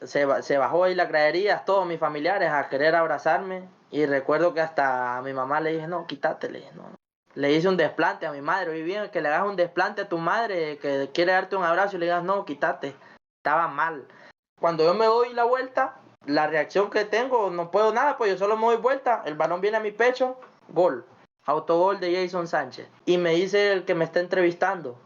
se bajó ahí las graderías, todos mis familiares a querer abrazarme y recuerdo que hasta a mi mamá le dije, no, quítate, le dije, no. Le hice un desplante a mi madre, hoy bien que le hagas un desplante a tu madre que quiere darte un abrazo y le digas, no, quítate, estaba mal. Cuando yo me doy la vuelta, la reacción que tengo, no puedo nada, pues yo solo me doy vuelta, el balón viene a mi pecho, gol, autogol de Jason Sánchez. Y me dice el que me está entrevistando,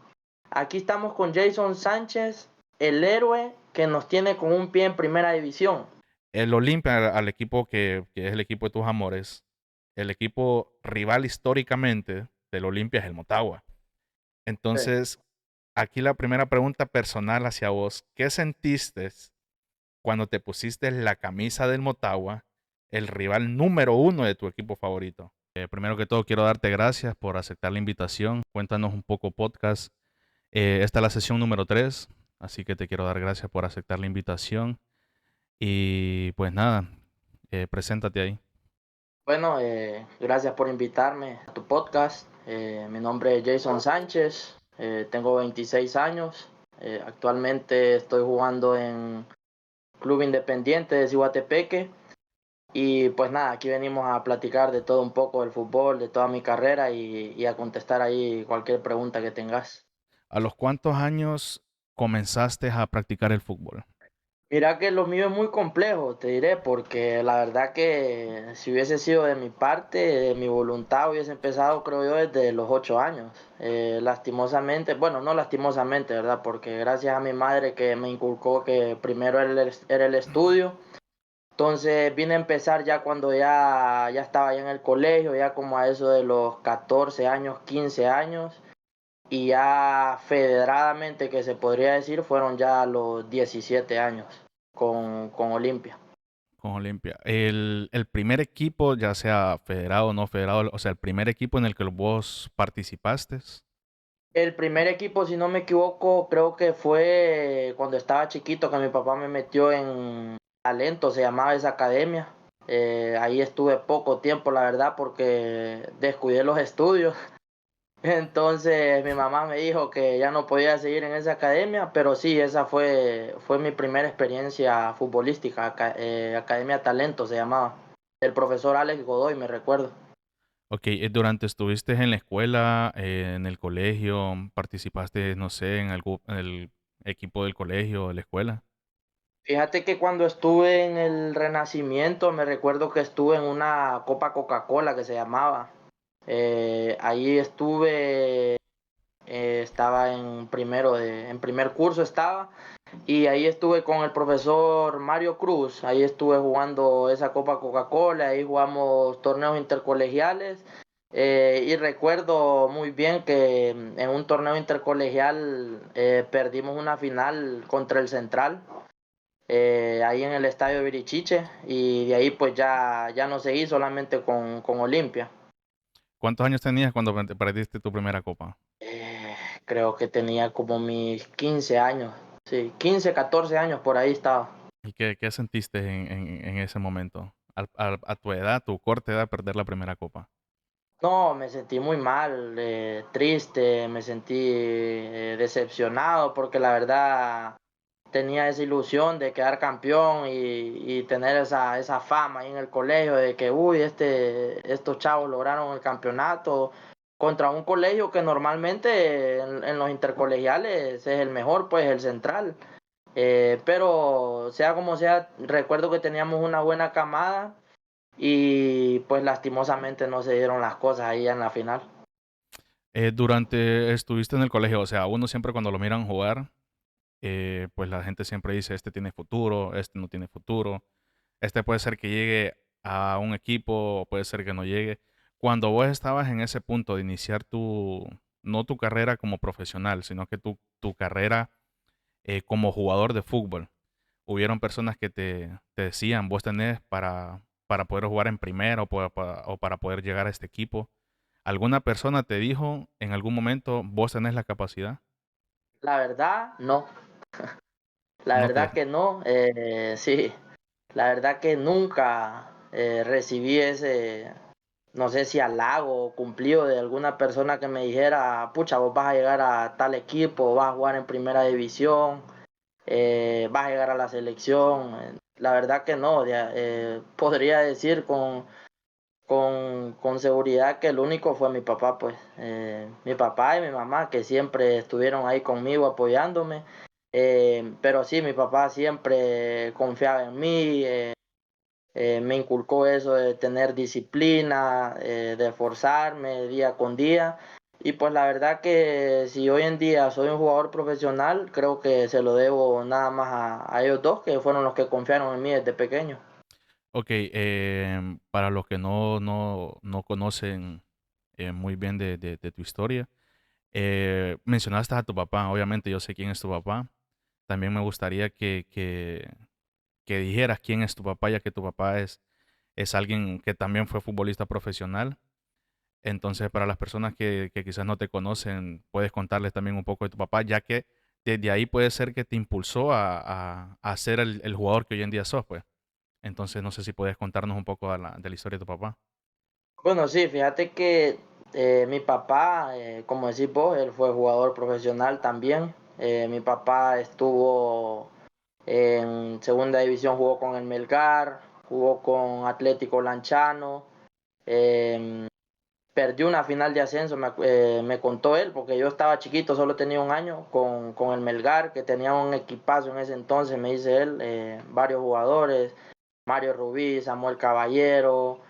aquí estamos con Jason Sánchez, el héroe que nos tiene con un pie en primera división. El Olimpia, al equipo que es el equipo de tus amores, el equipo rival históricamente del Olimpia es el Motagua. Sí. Entonces, aquí la primera pregunta personal hacia vos, ¿qué sentiste cuando te pusiste la camisa del Motagua, el rival número uno de tu equipo favorito? Primero que todo, quiero darte gracias por aceptar la invitación. Cuéntanos un poco podcast. Esta es la sesión número 3, así que te quiero dar gracias por aceptar la invitación. Y pues nada, preséntate ahí. Bueno, gracias por invitarme a tu podcast. Mi nombre es Jason Sánchez, tengo 26 años. Actualmente estoy jugando en Club Independiente de Ciguatepeque. Y pues nada, aquí venimos a platicar de todo un poco del fútbol, de toda mi carrera y a contestar ahí cualquier pregunta que tengas. ¿A los cuántos años comenzaste a practicar el fútbol? Mira que lo mío es muy complejo, te diré, porque la verdad que si hubiese sido de mi parte, de mi voluntad, hubiese empezado, creo yo, desde los 8 años. Lastimosamente, bueno, no lastimosamente, ¿verdad? Porque gracias a mi madre que me inculcó que primero era el estudio, entonces vine a empezar ya cuando ya estaba ya en el colegio, ya como a eso de los 14 años, 15 años, y ya federadamente que se podría decir fueron ya los 17 años con Olimpia. Con Olimpia. El primer equipo, ya sea federado o no federado, o sea, el primer equipo en el que vos participaste. El primer equipo, si no me equivoco, creo que fue cuando estaba chiquito que mi papá me metió en Talento, se llamaba esa academia. Ahí estuve poco tiempo, la verdad, porque descuidé los estudios. Entonces mi mamá me dijo que ya no podía seguir en esa academia, pero sí, esa fue mi primera experiencia futbolística, Academia Talento se llamaba. El profesor Alex Godoy, me recuerdo. Ok, durante estuviste en la escuela, en el colegio, participaste, no sé, en el equipo del colegio, de la escuela. Fíjate que cuando estuve en el Renacimiento, me recuerdo que estuve en una Copa Coca-Cola que se llamaba. Ahí estuve, estaba en primer curso estaba, y ahí estuve con el profesor Mario Cruz, ahí estuve jugando esa Copa Coca-Cola, ahí jugamos torneos intercolegiales. Y recuerdo muy bien que en un torneo intercolegial perdimos una final contra el Central, ahí en el estadio Virichiche, y de ahí pues ya no seguí solamente con Olimpia. ¿Cuántos años tenías cuando perdiste tu primera copa? Creo que tenía como mis 15 años, sí, 15 14 años por ahí estaba. ¿Y qué sentiste en ese momento? A tu edad, tu corta edad, perder la primera copa. No, me sentí muy mal, triste, me sentí decepcionado porque la verdad tenía esa ilusión de quedar campeón y tener esa fama ahí en el colegio de que, uy, estos chavos lograron el campeonato contra un colegio que normalmente en los intercolegiales es el mejor, pues el Central. Pero sea como sea, recuerdo que teníamos una buena camada y pues lastimosamente no se dieron las cosas ahí en la final. Durante estuviste en el colegio, o sea, uno siempre cuando lo miran jugar, pues la gente siempre dice, este tiene futuro, este no tiene futuro, este puede ser que llegue a un equipo, puede ser que no llegue. Cuando vos estabas en ese punto de iniciar no tu carrera como profesional, sino que tu carrera como jugador de fútbol, hubieron personas que te decían, vos tenés para poder jugar en primera o para poder llegar a este equipo. ¿Alguna persona te dijo en algún momento, vos tenés la capacidad? La verdad, no. La No verdad te... que no. Sí, la verdad que nunca recibí ese, no sé si halago o cumplido de alguna persona que me dijera, pucha, vos vas a llegar a tal equipo, vas a jugar en primera división. vas a llegar a la selección. La verdad que no, podría decir con seguridad que el único fue mi papá, pues. Mi papá y mi mamá que siempre estuvieron ahí conmigo apoyándome. Pero sí, mi papá siempre confiaba en mí, me inculcó eso de tener disciplina, de esforzarme día con día. Y pues la verdad que si hoy en día soy un jugador profesional, creo que se lo debo nada más a ellos dos, que fueron los que confiaron en mí desde pequeño. Ok, para los que no conocen muy bien de tu historia, mencionaste a tu papá, obviamente yo sé quién es tu papá. También me gustaría que dijeras quién es tu papá, ya que tu papá es alguien que también fue futbolista profesional. Entonces, para las personas que quizás no te conocen, puedes contarles también un poco de tu papá, ya que desde ahí puede ser que te impulsó a ser el jugador que hoy en día sos, pues. Entonces, no sé si puedes contarnos un poco de la historia de tu papá. Bueno, sí, fíjate que mi papá, como decís vos, él fue jugador profesional también. Mi papá estuvo en segunda división, jugó con el Melgar, jugó con Atlético Lanchano. em, Perdió una final de ascenso, me contó él, porque yo estaba chiquito, solo tenía un año con el Melgar, que tenía un equipazo en ese entonces, me dice él, varios jugadores, Mario Rubí, Samuel Caballero,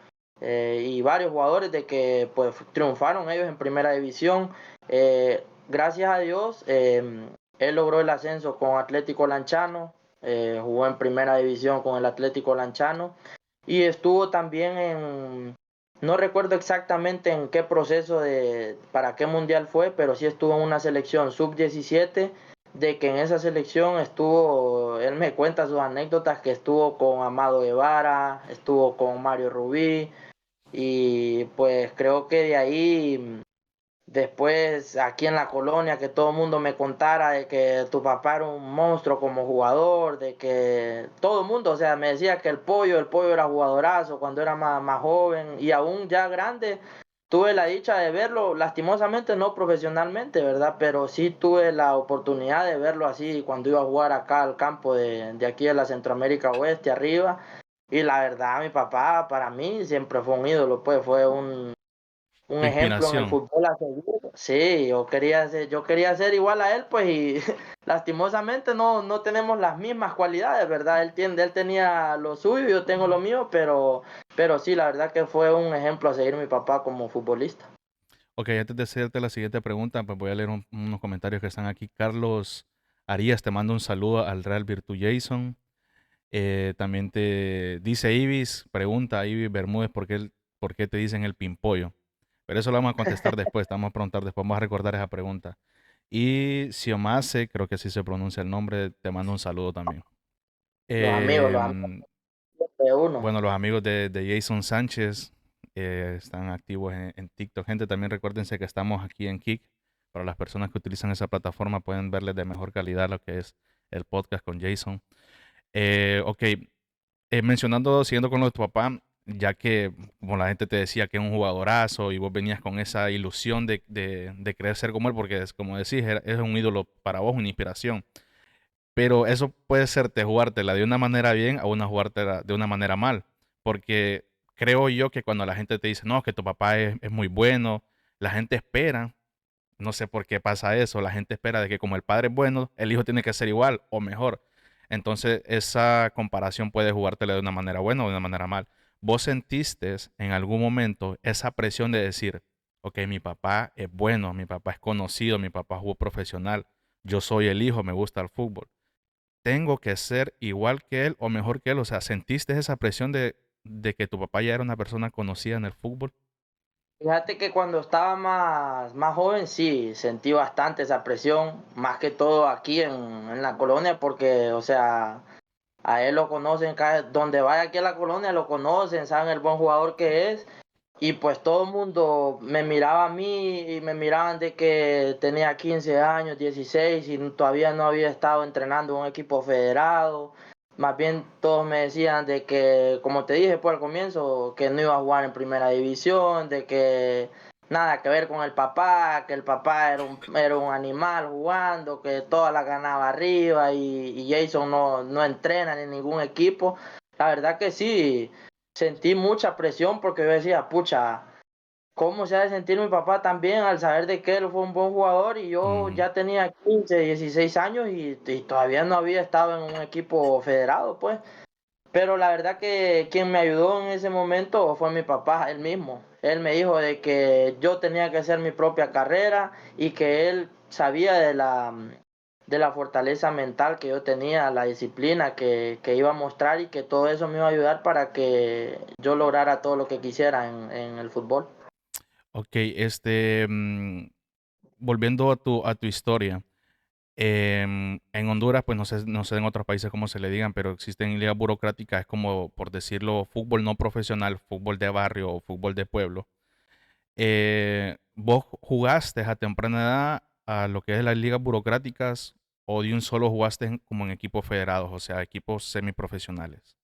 y varios jugadores de que pues triunfaron ellos en primera división. Gracias a Dios, él logró el ascenso con Atlético Lanchano, jugó en primera división con el Atlético Lanchano y estuvo también no recuerdo exactamente en qué proceso para qué mundial fue, pero sí estuvo en una selección sub-17, de que en esa selección estuvo, él me cuenta sus anécdotas, que estuvo con Amado Guevara, estuvo con Mario Rubí, y pues creo que de ahí después aquí en la colonia que todo el mundo me contara de que tu papá era un monstruo como jugador, de que todo el mundo, o sea, me decía que el pollo era jugadorazo cuando era más joven y aún ya grande. Tuve la dicha de verlo, lastimosamente no profesionalmente, ¿verdad? Pero sí tuve la oportunidad de verlo así cuando iba a jugar acá al campo de aquí de la Centroamérica Oeste, arriba. Y la verdad, mi papá para mí siempre fue un ídolo, pues fue un Tu ejemplo en el inspiración. fútbol a seguir. Sí, yo quería ser igual a él, pues, y lastimosamente no tenemos las mismas cualidades, ¿verdad? Él tenía lo suyo, yo tengo lo mío, pero sí, la verdad que fue un ejemplo a seguir mi papá como futbolista. Ok, antes de hacerte la siguiente pregunta, pues voy a leer unos comentarios que están aquí. Carlos Arias te manda un saludo al Real Virtu Jason. También te dice Ibis, pregunta a Ibis Bermúdez por qué te dicen el pimpollo. Pero eso lo vamos a contestar después, te vamos a preguntar después, vamos a recordar esa pregunta. Y Siomase, creo que así se pronuncia el nombre, te mando un saludo también. Los amigos Em, de uno. bueno, los amigos de Jason Sánchez están activos en TikTok. Gente, también recuérdense que estamos aquí en Kick. Para las personas que utilizan esa plataforma pueden verles de mejor calidad lo que es el podcast con Jason. Ok, mencionando, siguiendo con lo de tu papá, ya que como la gente te decía que es un jugadorazo y vos venías con esa ilusión de querer ser como él, porque es, como decís, es un ídolo para vos, una inspiración. Pero eso puede serte jugártela de una manera bien o una jugártela de una manera mal. Porque creo yo que cuando la gente te dice, no, que tu papá es muy bueno, la gente espera, no sé por qué pasa eso, la gente espera de que como el padre es bueno, el hijo tiene que ser igual o mejor. Entonces esa comparación puede jugártela de una manera buena o de una manera mal. ¿Vos sentiste en algún momento esa presión de decir, ok, mi papá es bueno, mi papá es conocido, mi papá jugó profesional, yo soy el hijo, me gusta el fútbol, tengo que ser igual que él o mejor que él? O sea, ¿sentiste esa presión de que tu papá ya era una persona conocida en el fútbol? Fíjate que cuando estaba más joven sí sentí bastante esa presión, más que todo aquí en la colonia, porque, o sea, a él lo conocen, donde vaya aquí a la colonia lo conocen, saben el buen jugador que es. Y pues todo el mundo me miraba a mí y me miraban de que tenía 15 años, 16 y todavía no había estado entrenando en un equipo federado. Más bien todos me decían de que, como te dije pues al comienzo, que no iba a jugar en primera división, de que nada que ver con el papá, que el papá era un animal jugando, que toda la ganaba arriba y Jason no entrena en ningún equipo. La verdad que sí, sentí mucha presión porque yo decía, pucha, ¿cómo se ha de sentir mi papá también al saber de que él fue un buen jugador y yo Ujú. ya tenía 15, 16 años y todavía no había estado en un equipo federado, pues? Pero la verdad que quien me ayudó en ese momento fue mi papá, él mismo. Él me dijo de que yo tenía que hacer mi propia carrera y que él sabía de la fortaleza mental que yo tenía, la disciplina que iba a mostrar y que todo eso me iba a ayudar para que yo lograra todo lo que quisiera en el fútbol. Ok, volviendo a tu historia. En Honduras, pues no sé en otros países cómo se le digan, pero existen ligas burocráticas, es como, por decirlo, fútbol no profesional, fútbol de barrio o fútbol de pueblo. ¿Vos jugaste a temprana edad a lo que es las ligas burocráticas o de un solo jugaste como en equipos federados, o sea, equipos semiprofesionales?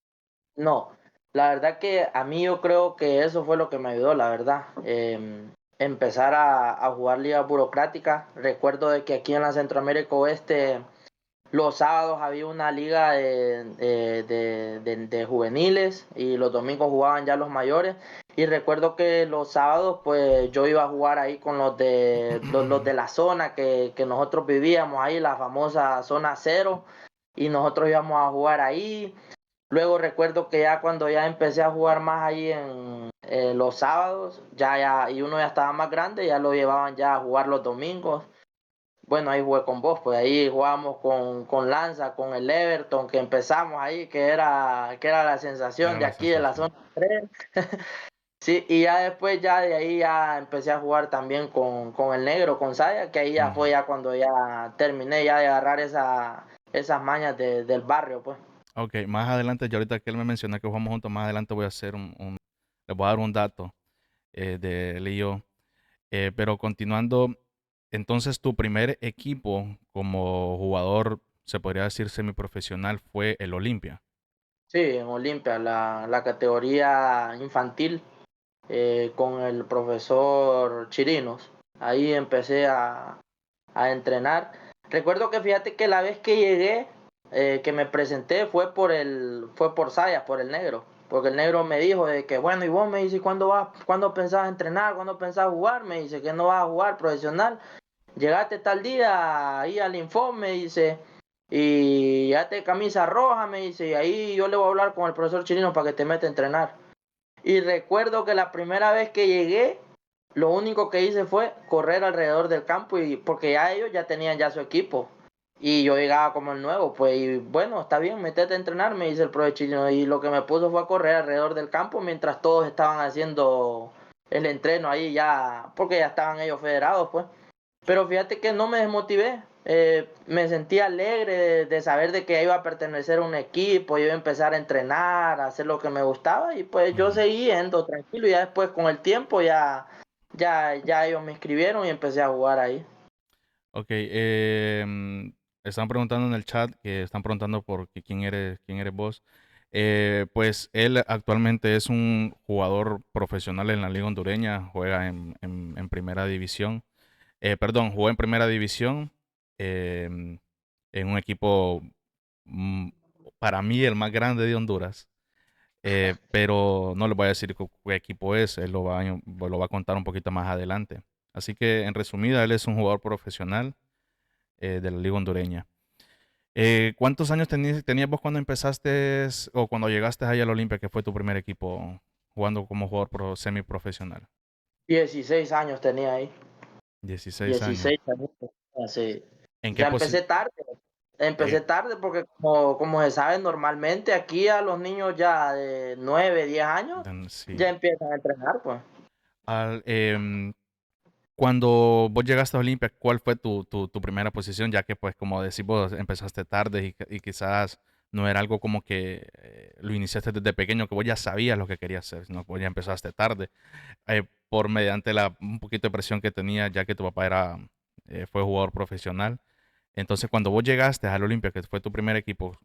No, la verdad que a mí yo creo que eso fue lo que me ayudó, la verdad. Empezar a jugar ligas burocráticas. Recuerdo de que aquí en la Centroamérica Oeste los sábados había una liga de juveniles y los domingos jugaban ya los mayores. Y recuerdo que los sábados pues yo iba a jugar ahí con los de la zona que nosotros vivíamos ahí, la famosa zona cero, y nosotros íbamos a jugar ahí. Luego recuerdo que ya cuando ya empecé a jugar más ahí en los sábados, y uno ya estaba más grande, ya lo llevaban ya a jugar los domingos. Bueno, ahí jugué con vos, pues ahí jugamos con Lanza, con el Everton, que empezamos ahí, que era la sensación Era de la aquí de la sensación. zona 3. Sí, y ya después ya de ahí ya empecé a jugar también con el negro, con Saya, que ahí ya Ujú. fue ya cuando ya terminé ya de agarrar esas mañas del barrio, pues. Ok, más adelante, yo ahorita que él me menciona que jugamos juntos, más adelante voy a hacer le voy a dar un dato de él y yo. Pero continuando, entonces tu primer equipo como jugador, se podría decir semiprofesional, fue el Olimpia. Sí, en Olimpia, la categoría infantil, con el profesor Chirinos. Ahí empecé a entrenar. Recuerdo que fíjate que la vez que llegué, que me presenté, fue por Sayas, por el negro. Porque el negro me dijo de que, bueno, y vos me dice, ¿cuándo pensás entrenar? ¿Cuándo pensás jugar? Me dice que no vas a jugar profesional. Llegaste tal día ahí al informe, dice, y ya te camisa roja, me dice, y ahí yo le voy a hablar con el profesor Chirino para que te meta a entrenar. Y recuerdo que la primera vez que llegué, lo único que hice fue correr alrededor del campo y porque ya ellos ya tenían ya su equipo. Y yo llegaba como el nuevo, pues y bueno, está bien, metete a entrenar, me dice el profe Chirino. Y lo que me puso fue a correr alrededor del campo mientras todos estaban haciendo el entreno ahí ya, porque ya estaban ellos federados, pues. Pero fíjate que no me desmotivé. Me sentí alegre de saber de que iba a pertenecer a un equipo, iba a empezar a entrenar, a hacer lo que me gustaba y pues yo Ujú. seguí yendo tranquilo y ya después con el tiempo ya ellos me inscribieron y empecé a jugar ahí. Ok, están preguntando en el chat, que están preguntando por quién eres vos. Pues él actualmente es un jugador profesional en la Liga Hondureña, juega en Primera División. Perdón, jugó en Primera División, em, en un equipo, mm, para mí, el más grande de Honduras. Pero no les voy a decir qué equipo es, él lo va a contar un poquito más adelante. Así que, en resumida, él es un jugador profesional de la Liga Hondureña. ¿Cuántos años tenías vos cuando empezaste o cuando llegaste ahí al Olimpia, que fue tu primer equipo jugando como jugador semiprofesional? 16 años tenía ahí. 16 años. 16 años. Así. ¿En qué Ya posición? empecé tarde porque como se sabe normalmente aquí a los niños ya de 9 10 años Sí. ya empiezan a entrenar, pues. Al, Cuando vos llegaste a Olimpia, ¿cuál fue tu primera posición? Ya que, pues, como decís vos, empezaste tarde y quizás no era algo como que lo iniciaste desde pequeño, que vos ya sabías lo que querías hacer, sino que vos ya empezaste tarde, por mediante un poquito de presión que tenía, ya que tu papá fue jugador profesional. Entonces, cuando vos llegaste al Olimpia, que fue tu primer equipo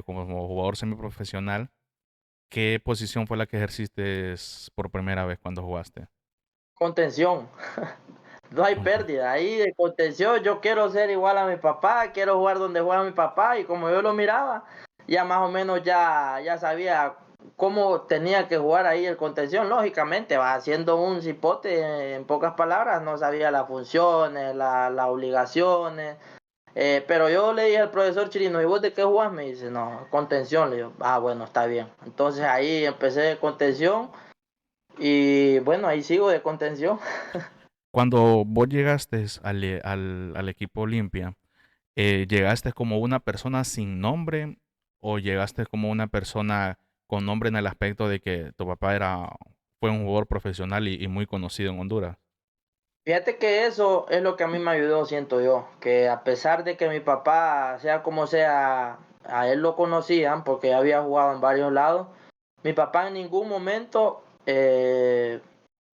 como jugador semiprofesional, ¿qué posición fue la que ejerciste por primera vez cuando jugaste? contención. No hay Conte- pérdida. Ahí de contención, yo quiero ser igual a mi papá, quiero jugar donde juega mi papá, y como yo lo miraba, ya más o menos ya sabía cómo tenía que jugar ahí el contención. Lógicamente, va haciendo un cipote, en pocas palabras, no sabía las funciones, las obligaciones. Pero yo le dije al profesor Chirino, ¿y vos de qué jugás? Me dice, no, contención. Le digo, ah, bueno, está bien. Entonces ahí empecé de contención y bueno, ahí sigo de contención. Cuando vos llegaste al equipo Olimpia, ¿llegaste como una persona sin nombre o llegaste como una persona con nombre en el aspecto de que tu papá fue un jugador profesional y muy conocido en Honduras? Fíjate que eso es lo que a mí me ayudó, siento yo, que a pesar de que mi papá, sea como sea, a él lo conocían porque había jugado en varios lados, mi papá en ningún momento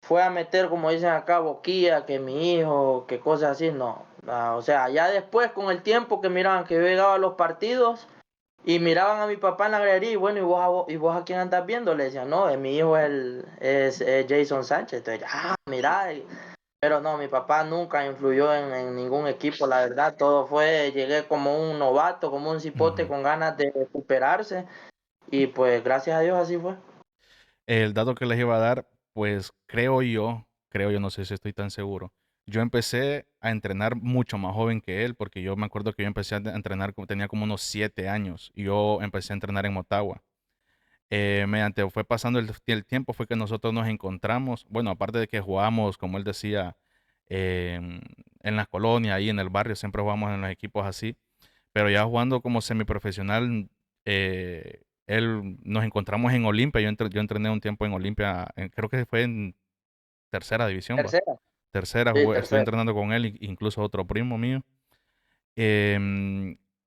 fue a meter, como dicen acá, boquilla, que mi hijo, que cosas así, no. Ah, o sea, ya después, con el tiempo que miraban que yo llegaba a los partidos y miraban a mi papá en la galería, y bueno, ¿y vos a quién andas viendo? Le decían, no, mi hijo es Jason Sánchez. Entonces, ah, mira. Pero no, mi papá nunca influyó en ningún equipo, la verdad, todo fue, llegué como un novato, como un cipote Ujú. con ganas de recuperarse, y pues gracias a Dios así fue. El dato que les iba a dar, pues creo yo, no sé si estoy tan seguro. Yo empecé a entrenar mucho más joven que él, porque yo me acuerdo que yo empecé a entrenar, tenía como unos 7 años, y yo empecé a entrenar en Motagua. Mediante fue pasando el tiempo, fue que nosotros nos encontramos, bueno, aparte de que jugábamos, como él decía, em, en la colonia, ahí en el barrio, siempre jugamos en los equipos así, pero ya jugando como semiprofesional, él, nos encontramos en Olimpia. Yo entrené un tiempo en Olimpia, creo que fue en tercera división, va. Tercera, Tercera, sí, estuve tercera. entrenando con él, incluso otro primo mío.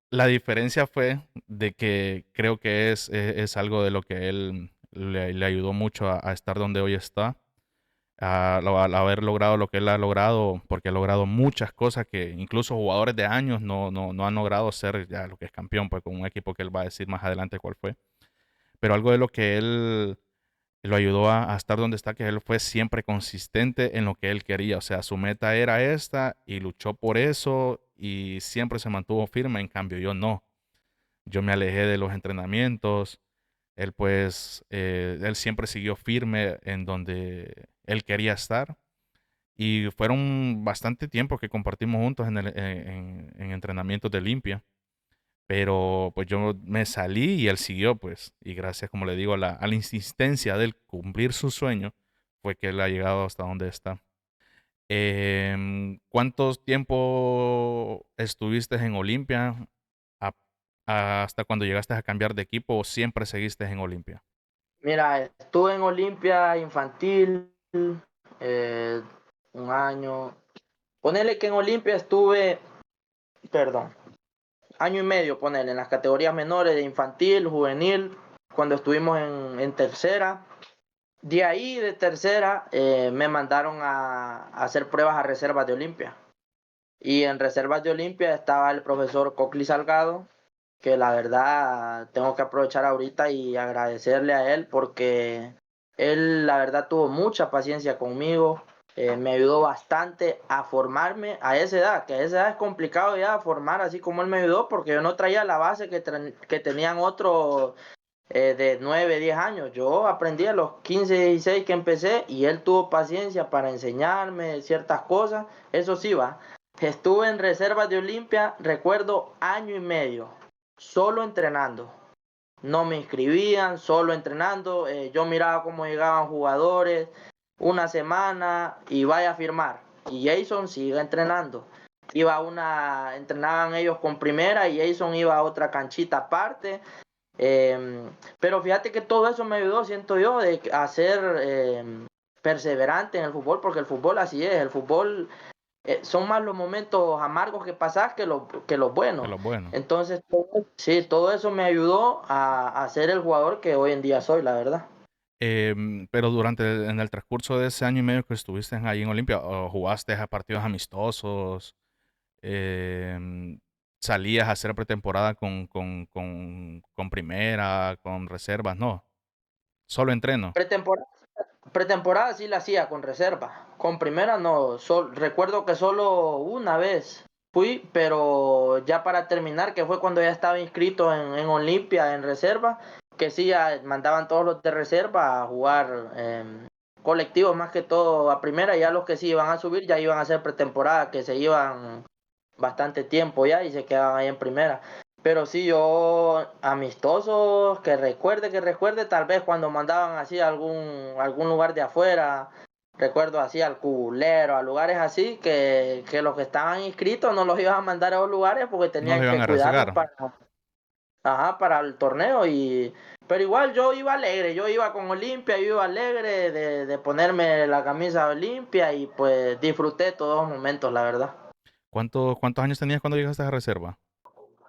La diferencia fue de que creo que es algo de lo que él le ayudó mucho a estar donde hoy está, al haber logrado lo que él ha logrado, porque ha logrado muchas cosas que incluso jugadores de años no han logrado ser ya lo que es campeón, pues con un equipo que él va a decir más adelante cuál fue. Pero algo de lo que él lo ayudó a estar donde está, que él fue siempre consistente en lo que él quería. O sea, su meta era esta y luchó por eso y siempre se mantuvo firme. En cambio, yo no. Yo me alejé de los entrenamientos. Él pues, él siempre siguió firme en donde él quería estar. Y fueron bastante tiempo que compartimos juntos en entrenamientos de limpia. Pero pues yo me salí y él siguió, pues. Y gracias, como le digo, a la insistencia de él cumplir su sueño, fue que él ha llegado hasta donde está. ¿Cuántos tiempo estuviste en Olimpia hasta cuando llegaste a cambiar de equipo o siempre seguiste en Olimpia? Mira, estuve en Olimpia infantil eh, un año. Ponele que en Olimpia estuve, perdón, año y medio, ponele, en las categorías menores de infantil, juvenil, cuando estuvimos en tercera. De ahí, de tercera, me mandaron a hacer pruebas a reservas de Olimpia. Y en reservas de Olimpia estaba el profesor Cocli Salgado, que la verdad tengo que aprovechar ahorita y agradecerle a él porque él la verdad tuvo mucha paciencia conmigo, me ayudó bastante a formarme a esa edad, que a esa edad es complicado ya formar así como él me ayudó porque yo no traía la base que tenían otros de 9 10 años. Yo aprendí a los 15 16 que empecé y él tuvo paciencia para enseñarme ciertas cosas. Eso sí, va. Estuve en reservas de Olimpia, recuerdo, año y medio, solo entrenando. No me inscribían, solo entrenando. Yo miraba cómo llegaban jugadores, una semana y vaya a firmar. Y Jason sigue entrenando. Entrenaban ellos con primera y Jason iba a otra canchita aparte. Pero fíjate que todo eso me ayudó, siento yo, a ser perseverante en el fútbol, porque el fútbol así es, el fútbol son más los momentos amargos que pasás que los De buenos. lo bueno. Entonces, sí, todo eso me ayudó a ser el jugador que hoy en día soy, la verdad. Pero en el transcurso de ese año y medio que estuviste ahí en Olimpia, ¿o jugaste a partidos amistosos? Em, ¿Salías a hacer pretemporada con primera, con reservas? No, solo entreno. Pretemporada. Pretemporada sí la hacía con reserva. Con primera no. Recuerdo que solo una vez fui, pero ya para terminar, que fue cuando ya estaba inscrito en Olimpia en reserva, que sí ya mandaban todos los de reserva a jugar colectivos más que todo a primera. Ya los que sí iban a subir ya iban a hacer pretemporada, que se iban bastante tiempo ya y se quedaban ahí en primera. Pero sí, yo amistosos, que recuerde, tal vez cuando mandaban así a algún lugar de afuera, recuerdo así al Cubulero, a lugares así, que los que estaban inscritos no los iban a mandar a los lugares porque No los tenían iban que a cuidarlos arriesgar. para, ajá, para el torneo. Pero igual yo iba alegre, yo iba con Olimpia, yo iba alegre de ponerme la camisa de Olimpia y pues disfruté todos los momentos, la verdad. ¿Cuántos años tenías cuando llegaste a reserva?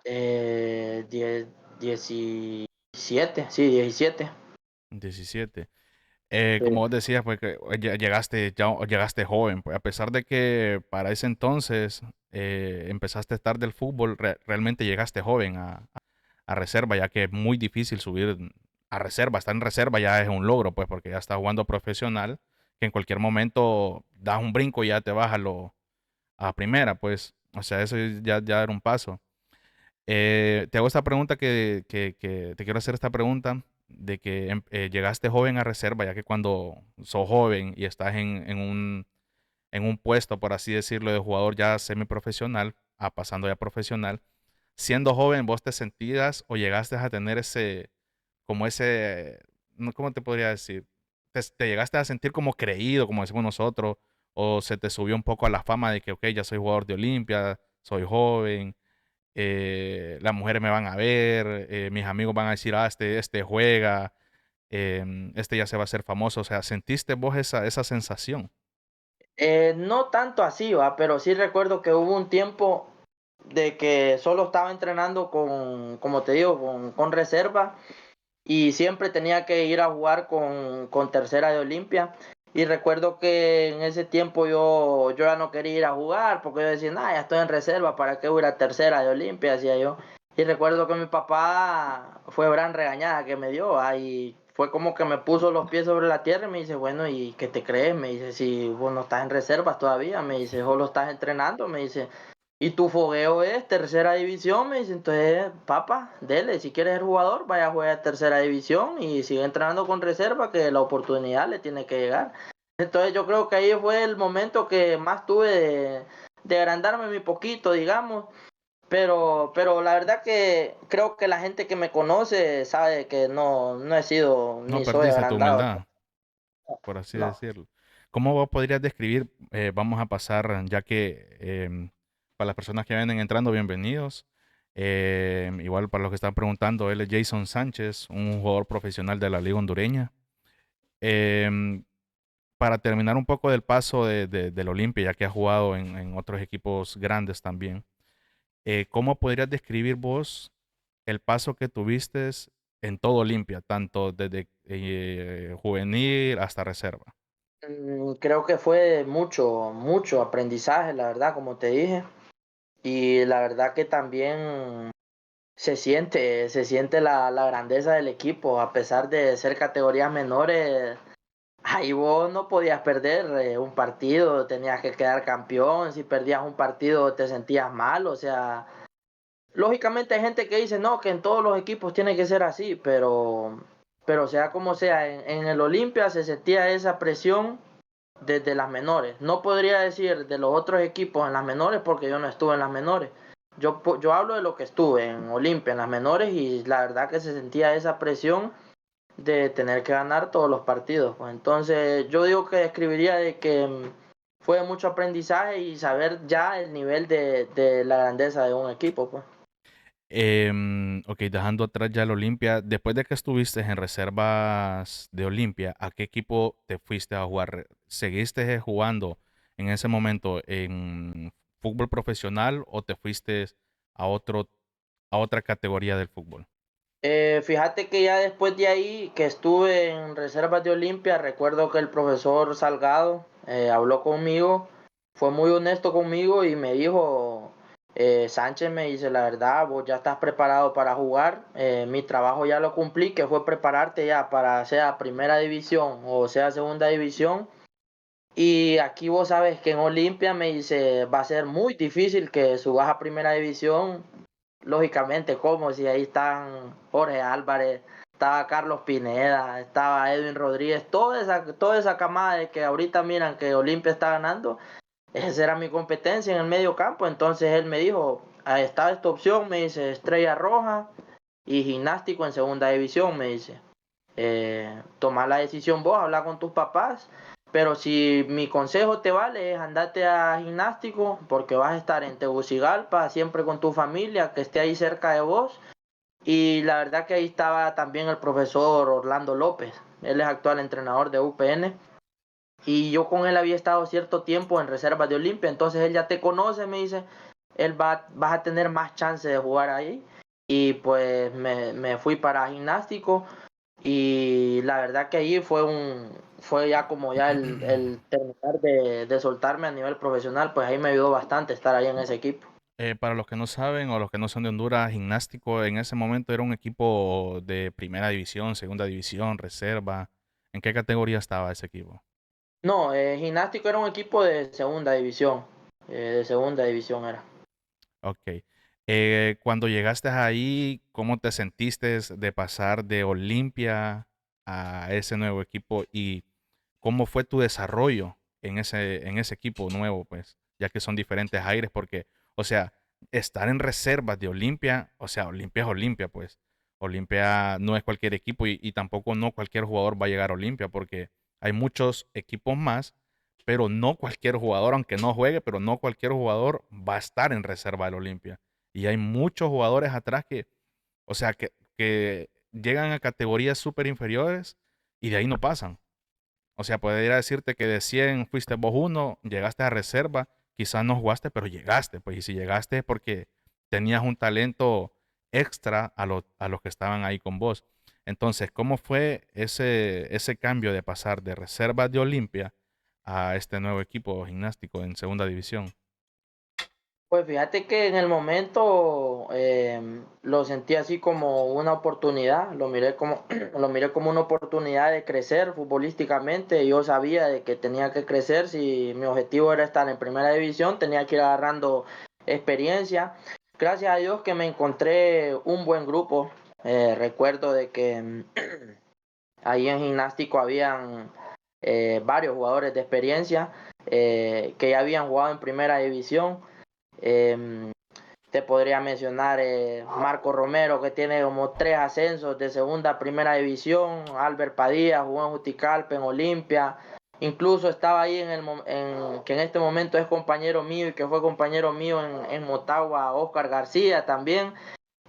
10, 17, sí, 17. 17. Sí. Como vos decías, pues que llegaste joven, pues a pesar de que para ese entonces empezaste a estar del fútbol, realmente llegaste joven a reserva, ya que es muy difícil subir a reserva. Estar en reserva ya es un logro, pues porque ya estás jugando profesional, que en cualquier momento das un brinco y ya te vas a primera, pues, o sea, eso ya era un paso. Te hago esta pregunta que te quiero hacer esta pregunta de que llegaste joven a reserva, ya que cuando sos joven y estás en un puesto, por así decirlo, de jugador ya semiprofesional, a pasando ya profesional, siendo joven, vos te sentías o llegaste a tener como ese, ¿cómo te podría decir? Te llegaste a sentir como creído, como decimos nosotros, o se te subió un poco a la fama de que, ok, ya soy jugador de Olimpia, soy joven, las mujeres me van a ver, mis amigos van a decir, ah, este juega, este ya se va a hacer famoso. O sea, ¿sentiste vos esa sensación? No tanto así, va, pero sí recuerdo que hubo un tiempo de que solo estaba entrenando como te digo, con reserva y siempre tenía que ir a jugar con tercera de Olimpia. Y recuerdo que en ese tiempo yo ya no quería ir a jugar porque yo decía, nah, ya estoy en reserva, ¿para qué voy a ir a tercera de Olimpia? Decía yo. Y recuerdo que mi papá fue gran regañada que me dio, ahí fue como que me puso los pies sobre la tierra y me dice, bueno, ¿y qué te crees? Me dice, si vos no estás en reservas todavía, me dice, solo estás entrenando, me dice, y tu fogueo es tercera división, me dice, entonces, papá, dele, si quieres ser jugador, vaya a jugar a tercera división y sigue entrenando con reserva, que la oportunidad le tiene que llegar. Entonces yo creo que ahí fue el momento que más tuve de agrandarme mi poquito, digamos, pero la verdad que creo que la gente que me conoce sabe que no he sido No ni soy perdiste tu agrandado. humildad, por así No. decirlo. ¿Cómo vos podrías describir, vamos a pasar, ya que para las personas que vienen entrando, bienvenidos. Igual para los que están preguntando, él es Jason Sánchez, un jugador profesional de la Liga Hondureña. Em, para terminar un poco del paso del Olimpia, ya que ha jugado en otros equipos grandes también, ¿cómo podrías describir vos el paso que tuviste en todo Olimpia, tanto desde juvenil hasta reserva? Creo que fue mucho aprendizaje, la verdad, como te dije. Y la verdad que también se siente la grandeza del equipo, a pesar de ser categorías menores. Ahí vos no podías perder un partido, tenías que quedar campeón. Si perdías un partido te sentías mal, o sea, lógicamente hay gente que dice, no, que en todos los equipos tiene que ser así, pero sea como sea, en el Olimpia se sentía esa presión desde las menores. No podría decir de los otros equipos en las menores porque yo no estuve en las menores. Yo hablo de lo que estuve en Olimpia, en las menores, y la verdad que se sentía esa presión de tener que ganar todos los partidos. Pues entonces yo digo que escribiría de que fue mucho aprendizaje y saber ya el nivel de la grandeza de un equipo. Pues. Ok, dejando atrás ya el Olimpia, después de que estuviste en reservas de Olimpia, ¿a qué equipo te fuiste a jugar? ¿Seguiste jugando en ese momento en fútbol profesional o te fuiste a a otra categoría del fútbol? Fíjate que ya después de ahí que estuve en reservas de Olimpia, recuerdo que el profesor Salgado habló conmigo, fue muy honesto conmigo y me dijo Sánchez me dice, la verdad, vos ya estás preparado para jugar, mi trabajo ya lo cumplí, que fue prepararte ya para sea primera división o sea segunda división. Y aquí vos sabes que en Olimpia me dice, va a ser muy difícil que subas a primera división, lógicamente, como si ahí están Jorge Álvarez, estaba Carlos Pineda, estaba Edwin Rodríguez, toda esa camada de que ahorita miran que Olimpia está ganando, esa era mi competencia en el medio campo. Entonces él me dijo, ahí está esta opción, me dice, Estrella Roja y Gimnástico en segunda división, me dice. Toma la decisión vos, habla con tus papás, pero si mi consejo te vale es andate a Gimnástico porque vas a estar en Tegucigalpa, siempre con tu familia, que esté ahí cerca de vos. Y la verdad que ahí estaba también el profesor Orlando López, él es actual entrenador de UPN. Y yo con él había estado cierto tiempo en reservas de Olimpia, entonces él ya te conoce, me dice, vas a tener más chance de jugar ahí. Y pues me fui para gimnástico y la verdad que ahí fue ya como ya el terminar de soltarme a nivel profesional, pues ahí me ayudó bastante estar ahí en ese equipo. Para los que no saben o los que no son de Honduras, Gimnástico en ese momento era un equipo de primera división, segunda división, reserva. ¿En qué categoría estaba ese equipo? No, gimnástico era un equipo de segunda división era. Ok. Cuando llegaste ahí, ¿cómo te sentiste de pasar de Olimpia a ese nuevo equipo y cómo fue tu desarrollo en ese equipo nuevo, pues, ya que son diferentes aires? Porque, o sea, estar en reservas de Olimpia, o sea, Olimpia es Olimpia, pues. Olimpia no es cualquier equipo y tampoco no cualquier jugador va a llegar a Olimpia porque hay muchos equipos más, pero no cualquier jugador, aunque no juegue, pero no cualquier jugador va a estar en reserva del Olimpia. Y hay muchos jugadores atrás que, o sea, que llegan a categorías súper inferiores y de ahí no pasan. O sea, puede ir a decirte que de 100 fuiste vos uno, llegaste a reserva, quizás no jugaste, pero llegaste. Pues, y si llegaste es porque tenías un talento extra a los que estaban ahí con vos. Entonces, ¿cómo fue ese cambio de pasar de reserva de Olimpia a este nuevo equipo gimnástico en segunda división? Pues fíjate que en el momento lo sentí así como una oportunidad, lo miré como una oportunidad de crecer futbolísticamente. Yo sabía de que tenía que crecer, si mi objetivo era estar en primera división, tenía que ir agarrando experiencia. Gracias a Dios que me encontré un buen grupo. Recuerdo de que ahí en gimnástico habían varios jugadores de experiencia que ya habían jugado en primera división. Eh, Te podría mencionar Marco Romero, que tiene como 3 ascensos de segunda a primera división. Albert Padilla jugó en Juticalpa, en Olimpia. Incluso estaba ahí que en este momento es compañero mío y que fue compañero mío en Motagua, Oscar García también.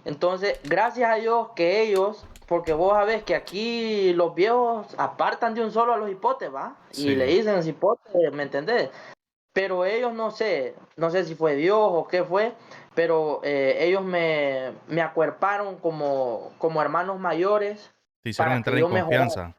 Entonces, gracias a Dios que ellos, porque vos sabés que aquí los viejos apartan de un solo a los hipotes, ¿va? Y le Sí. dicen hipotes, ¿me entendés? Pero ellos no sé si fue Dios o qué fue, pero ellos me acuerparon como hermanos mayores Te hicieron para que entrar en yo mejorara. confianza.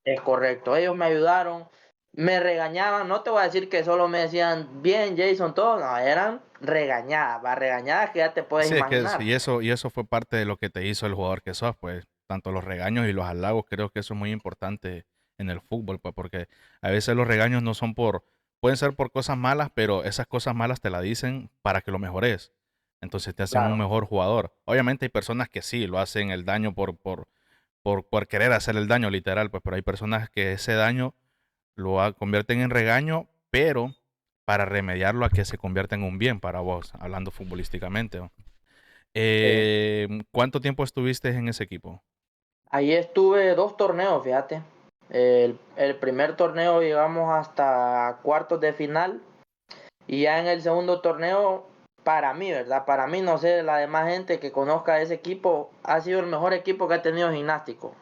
Es correcto, ellos me ayudaron, me regañaban, no te voy a decir que solo me decían bien Jason, todo, no, eran regañadas, va, regañadas que ya te puedes Sí, es que imaginar. y eso fue parte de lo que te hizo el jugador que sos, pues, tanto los regaños y los halagos, creo que eso es muy importante en el fútbol, pues, porque a veces los regaños no son pueden ser por cosas malas, pero esas cosas malas te la dicen para que lo mejores. Entonces te hacen un Claro, mejor jugador. Obviamente hay personas que sí, lo hacen el daño por querer hacer el daño literal, pues, pero hay personas que ese daño convierten en regaño, pero para remediarlo a que se convierta en un bien para vos, hablando futbolísticamente, ¿no? sí. ¿Cuánto tiempo estuviste en ese equipo? Ahí estuve 2 torneos, fíjate. El primer torneo llegamos hasta cuartos de final. Y ya en el segundo torneo, para mí, ¿verdad? Para mí, no sé, la demás gente que conozca ese equipo, ha sido el mejor equipo que ha tenido Gimnástico.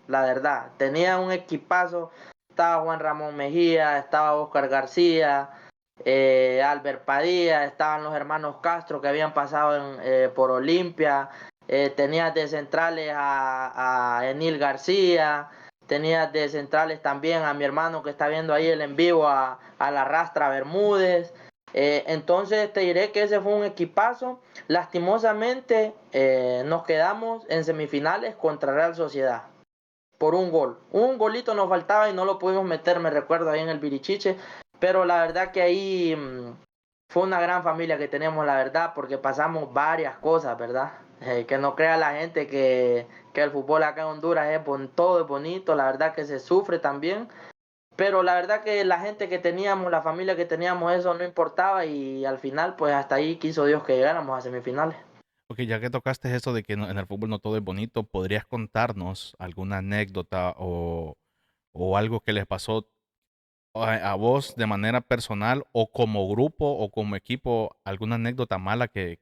La verdad, tenía un equipazo. Estaba Juan Ramón Mejía, estaba Oscar García, Albert Padilla, estaban los hermanos Castro que habían pasado por Olimpia. Tenías de centrales a Enil García. Tenías de centrales también a mi hermano que está viendo ahí el en vivo, a la Rastra Bermúdez. Entonces te diré que ese fue un equipazo. Lastimosamente nos quedamos en semifinales contra Real Sociedad por un gol. Un golito nos faltaba y no lo pudimos meter, me recuerdo, ahí en el Birichiche. Pero la verdad que ahí fue una gran familia que tenemos, la verdad, porque pasamos varias cosas, ¿verdad? Que no crea la gente que el fútbol acá en Honduras todo es bonito, la verdad que se sufre también. Pero la verdad que la gente que teníamos, la familia que teníamos, eso no importaba y al final, pues hasta ahí quiso Dios que llegáramos a semifinales. Ok, ya que tocaste eso de que en el fútbol no todo es bonito, ¿podrías contarnos alguna anécdota o algo que les pasó a vos de manera personal o como grupo o como equipo, alguna anécdota mala que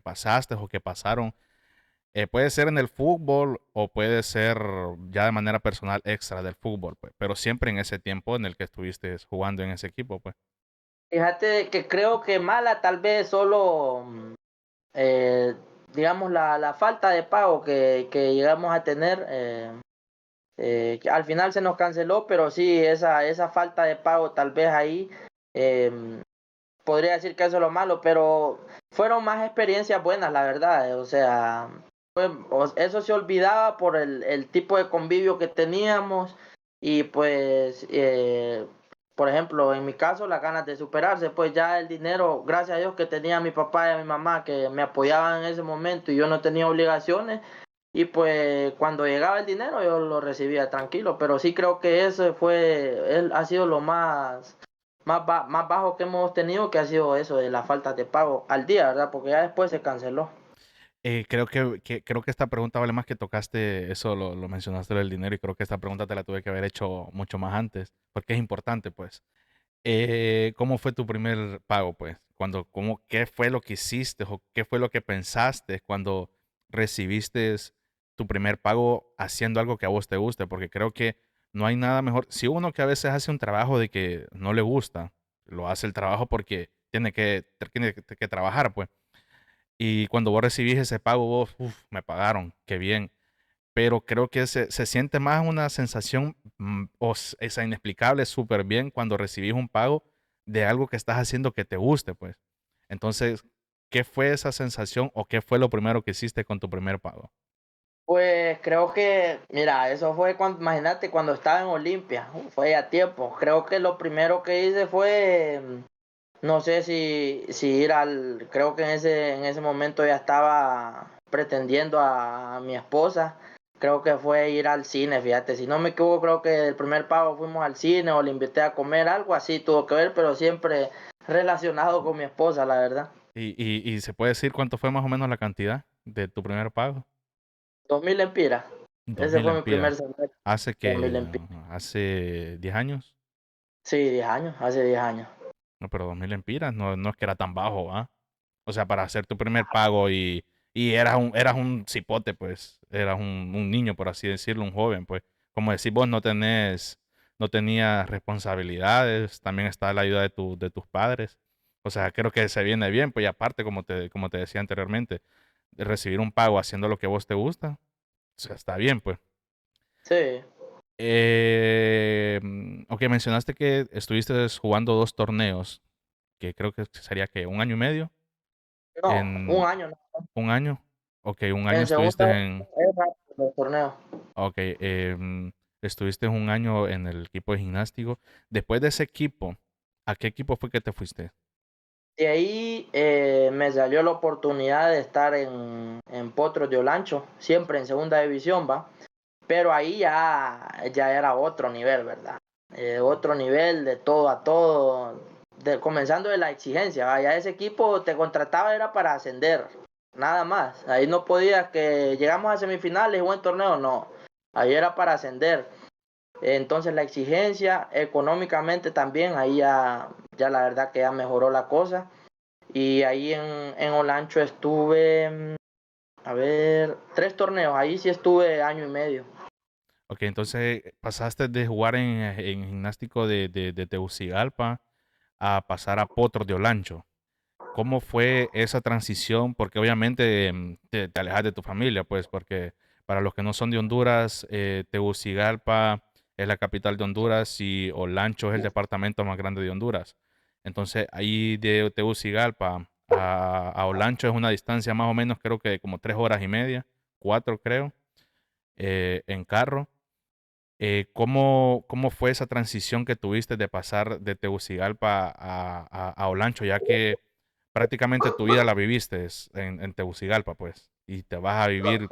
pasaste o que pasaron? Puede ser en el fútbol o puede ser ya de manera personal extra del fútbol, pues, pero siempre en ese tiempo en el que estuviste jugando en ese equipo, pues. Fíjate que creo que mala tal vez solo, eh, digamos, la falta de pago que llegamos a tener. Que al final se nos canceló, pero sí, esa falta de pago tal vez ahí, eh, podría decir que eso es lo malo, pero fueron más experiencias buenas, la verdad. O sea, eso se olvidaba por el tipo de convivio que teníamos y pues, por ejemplo, en mi caso, las ganas de superarse, pues ya el dinero, gracias a Dios que tenía a mi papá y a mi mamá que me apoyaban en ese momento y yo no tenía obligaciones. Y pues cuando llegaba el dinero yo lo recibía tranquilo, pero sí creo que ese ha sido lo más bajo que hemos tenido, que ha sido eso de la falta de pago al día, ¿verdad? Porque ya después se canceló. Creo que esta pregunta vale más que tocaste eso, lo mencionaste del dinero y creo que esta pregunta te la tuve que haber hecho mucho más antes, porque es importante, pues. ¿Cómo fue tu primer pago, pues? ¿Qué fue lo que hiciste o qué fue lo que pensaste cuando recibiste tu primer pago haciendo algo que a vos te guste? Porque creo que no hay nada mejor. Si uno que a veces hace un trabajo de que no le gusta, lo hace el trabajo porque tiene que trabajar, pues. Y cuando vos recibís ese pago, vos, "Uf, me pagaron, qué bien". Pero creo que se siente más una sensación esa inexplicable súper bien cuando recibís un pago de algo que estás haciendo que te guste, pues. Entonces, ¿qué fue esa sensación o qué fue lo primero que hiciste con tu primer pago? Pues creo que, mira, eso fue cuando, imagínate, cuando estaba en Olimpia, fue a tiempo. Creo que lo primero que hice fue, no sé si ir creo que en ese momento ya estaba pretendiendo a mi esposa. Creo que fue ir al cine, fíjate, si no me equivoco, creo que el primer pago fuimos al cine o le invité a comer, algo así tuvo que ver, pero siempre relacionado con mi esposa, la verdad. ¿Y se puede decir cuánto fue más o menos la cantidad de tu primer pago? 2.000 lempiras. Dos Ese mil fue mi primer lempiras. salario. ¿Hace 2.000 lempiras. hace 10 años? Sí, 10 años, hace 10 años. No, pero 2000 lempiras no es que era tan bajo, ¿ah? O sea, para hacer tu primer pago y eras un cipote, pues, eras un niño, por así decirlo, un joven, pues. Como decís vos, no tenías responsabilidades, también está la ayuda de tus padres. O sea, creo que se viene bien, pues, y aparte, como te decía anteriormente, de recibir un pago haciendo lo que a vos te gusta, o sea, está bien, pues. Sí, Ok, mencionaste que estuviste jugando 2 torneos, que creo que sería que 1 año y medio. no, un En año, no. 1 año. Ok, 1 año En estuviste segunda en. es rápido el torneo. Ok, estuviste 1 año en el equipo de gimnástico. Después de ese equipo, ¿a qué equipo fue que te fuiste? De ahí me salió la oportunidad de estar en Potros de Olancho, siempre en segunda división, va. Pero ahí ya era otro nivel, ¿verdad? Otro nivel de todo a todo, comenzando de la exigencia, ¿va? Ya ese equipo te contrataba era para ascender, nada más. Ahí no podías que llegamos a semifinales, buen torneo, no. Ahí era para ascender. Entonces la exigencia económicamente también, ahí ya la verdad que ya mejoró la cosa. Y ahí en Olancho estuve, a ver, 3 torneos, ahí sí estuve año y medio. Ok, entonces pasaste de jugar en gimnástico de Tegucigalpa a pasar a Potros de Olancho. ¿Cómo fue esa transición? Porque obviamente te alejas de tu familia, pues, porque para los que no son de Honduras, Tegucigalpa es la capital de Honduras y Olancho es el departamento más grande de Honduras. Entonces, ahí de Tegucigalpa a Olancho es una distancia más o menos, creo que como 3 horas y media, 4 creo, en carro. ¿Cómo fue esa transición que tuviste de pasar de Tegucigalpa a Olancho, ya que prácticamente tu vida la viviste en Tegucigalpa, pues, y te vas a vivir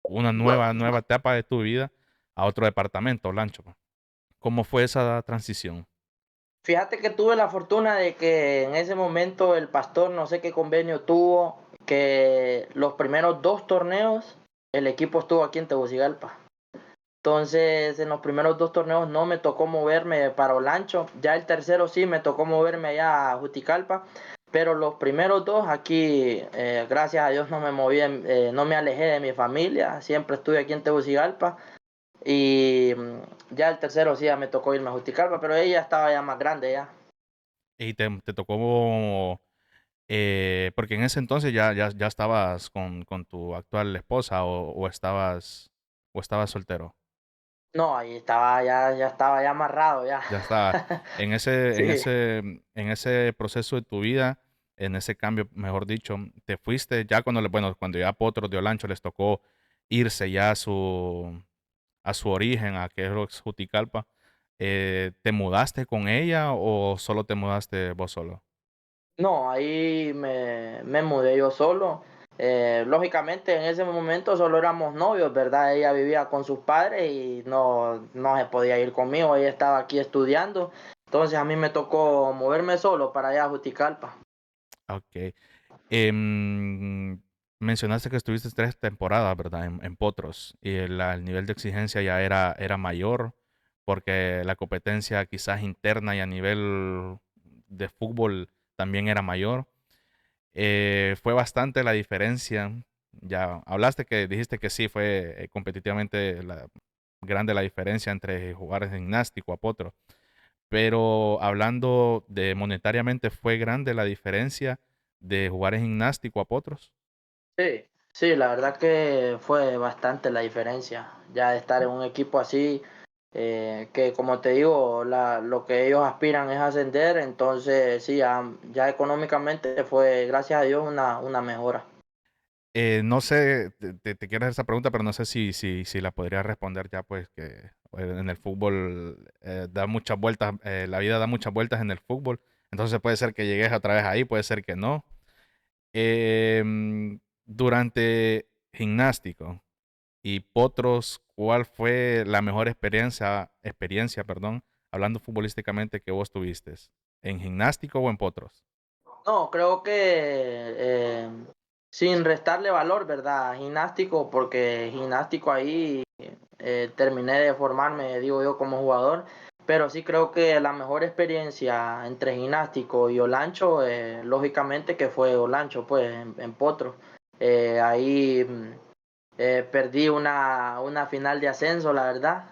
una nueva etapa de tu vida a otro departamento, Olancho, pues? ¿Cómo fue esa transición? Fíjate que tuve la fortuna de que en ese momento el pastor, no sé qué convenio tuvo, que los primeros 2 torneos el equipo estuvo aquí en Tegucigalpa. Entonces, en los primeros 2 torneos no me tocó moverme para Olancho. Ya el tercero sí me tocó moverme allá a Juticalpa. Pero los primeros dos aquí, gracias a Dios, no me moví, no me alejé de mi familia. Siempre estuve aquí en Tegucigalpa. Y ya el tercero sí ya me tocó irme a Juticalpa, pero ella estaba ya más grande ya. Y te tocó, porque en ese entonces ya estabas con tu actual esposa o estabas soltero. No, ahí estaba ya estaba ya amarrado ya. Ya estaba. En ese, en Sí. ese, en ese proceso de tu vida, en ese cambio, mejor dicho, te fuiste ya bueno, cuando ya a Potros de Olancho les tocó irse ya a su origen, a que es Juticalpa. ¿Te mudaste con ella o solo te mudaste vos solo? No, ahí me mudé yo solo. Lógicamente en ese momento solo éramos novios, ¿verdad? Ella vivía con sus padres y no se podía ir conmigo, ella estaba aquí estudiando. Entonces a mí me tocó moverme solo para allá a Juticalpa. Ok. Em, Mencionaste que estuviste 3 temporadas, ¿verdad? En Potros. Y el nivel de exigencia ya era mayor, porque la competencia quizás interna y a nivel de fútbol también era mayor. Fue bastante la diferencia. Ya hablaste dijiste que sí, fue competitivamente grande la diferencia entre jugar en gimnástico a Potros. Pero hablando de monetariamente, ¿fue grande la diferencia de jugar en gimnástico a Potros? Sí, sí, la verdad que fue bastante la diferencia, ya de estar en un equipo así, que como te digo, lo que ellos aspiran es ascender, entonces sí, ya económicamente fue, gracias a Dios, una mejora. No sé, te quiero hacer esa pregunta, pero no sé si la podría responder ya, pues que en el fútbol da muchas vueltas, la vida da muchas vueltas en el fútbol, entonces puede ser que llegues otra vez ahí, puede ser que no. Durante gimnástico y Potros, ¿cuál fue la mejor experiencia, perdón, hablando futbolísticamente que vos tuviste? ¿En gimnástico o en Potros? No, creo que sin restarle valor, ¿verdad? Gimnástico, porque gimnástico ahí terminé de formarme, digo yo, como jugador, pero sí creo que la mejor experiencia entre gimnástico y Olancho, lógicamente que fue Olancho, pues en Potro. Ahí perdí una final de ascenso, la verdad,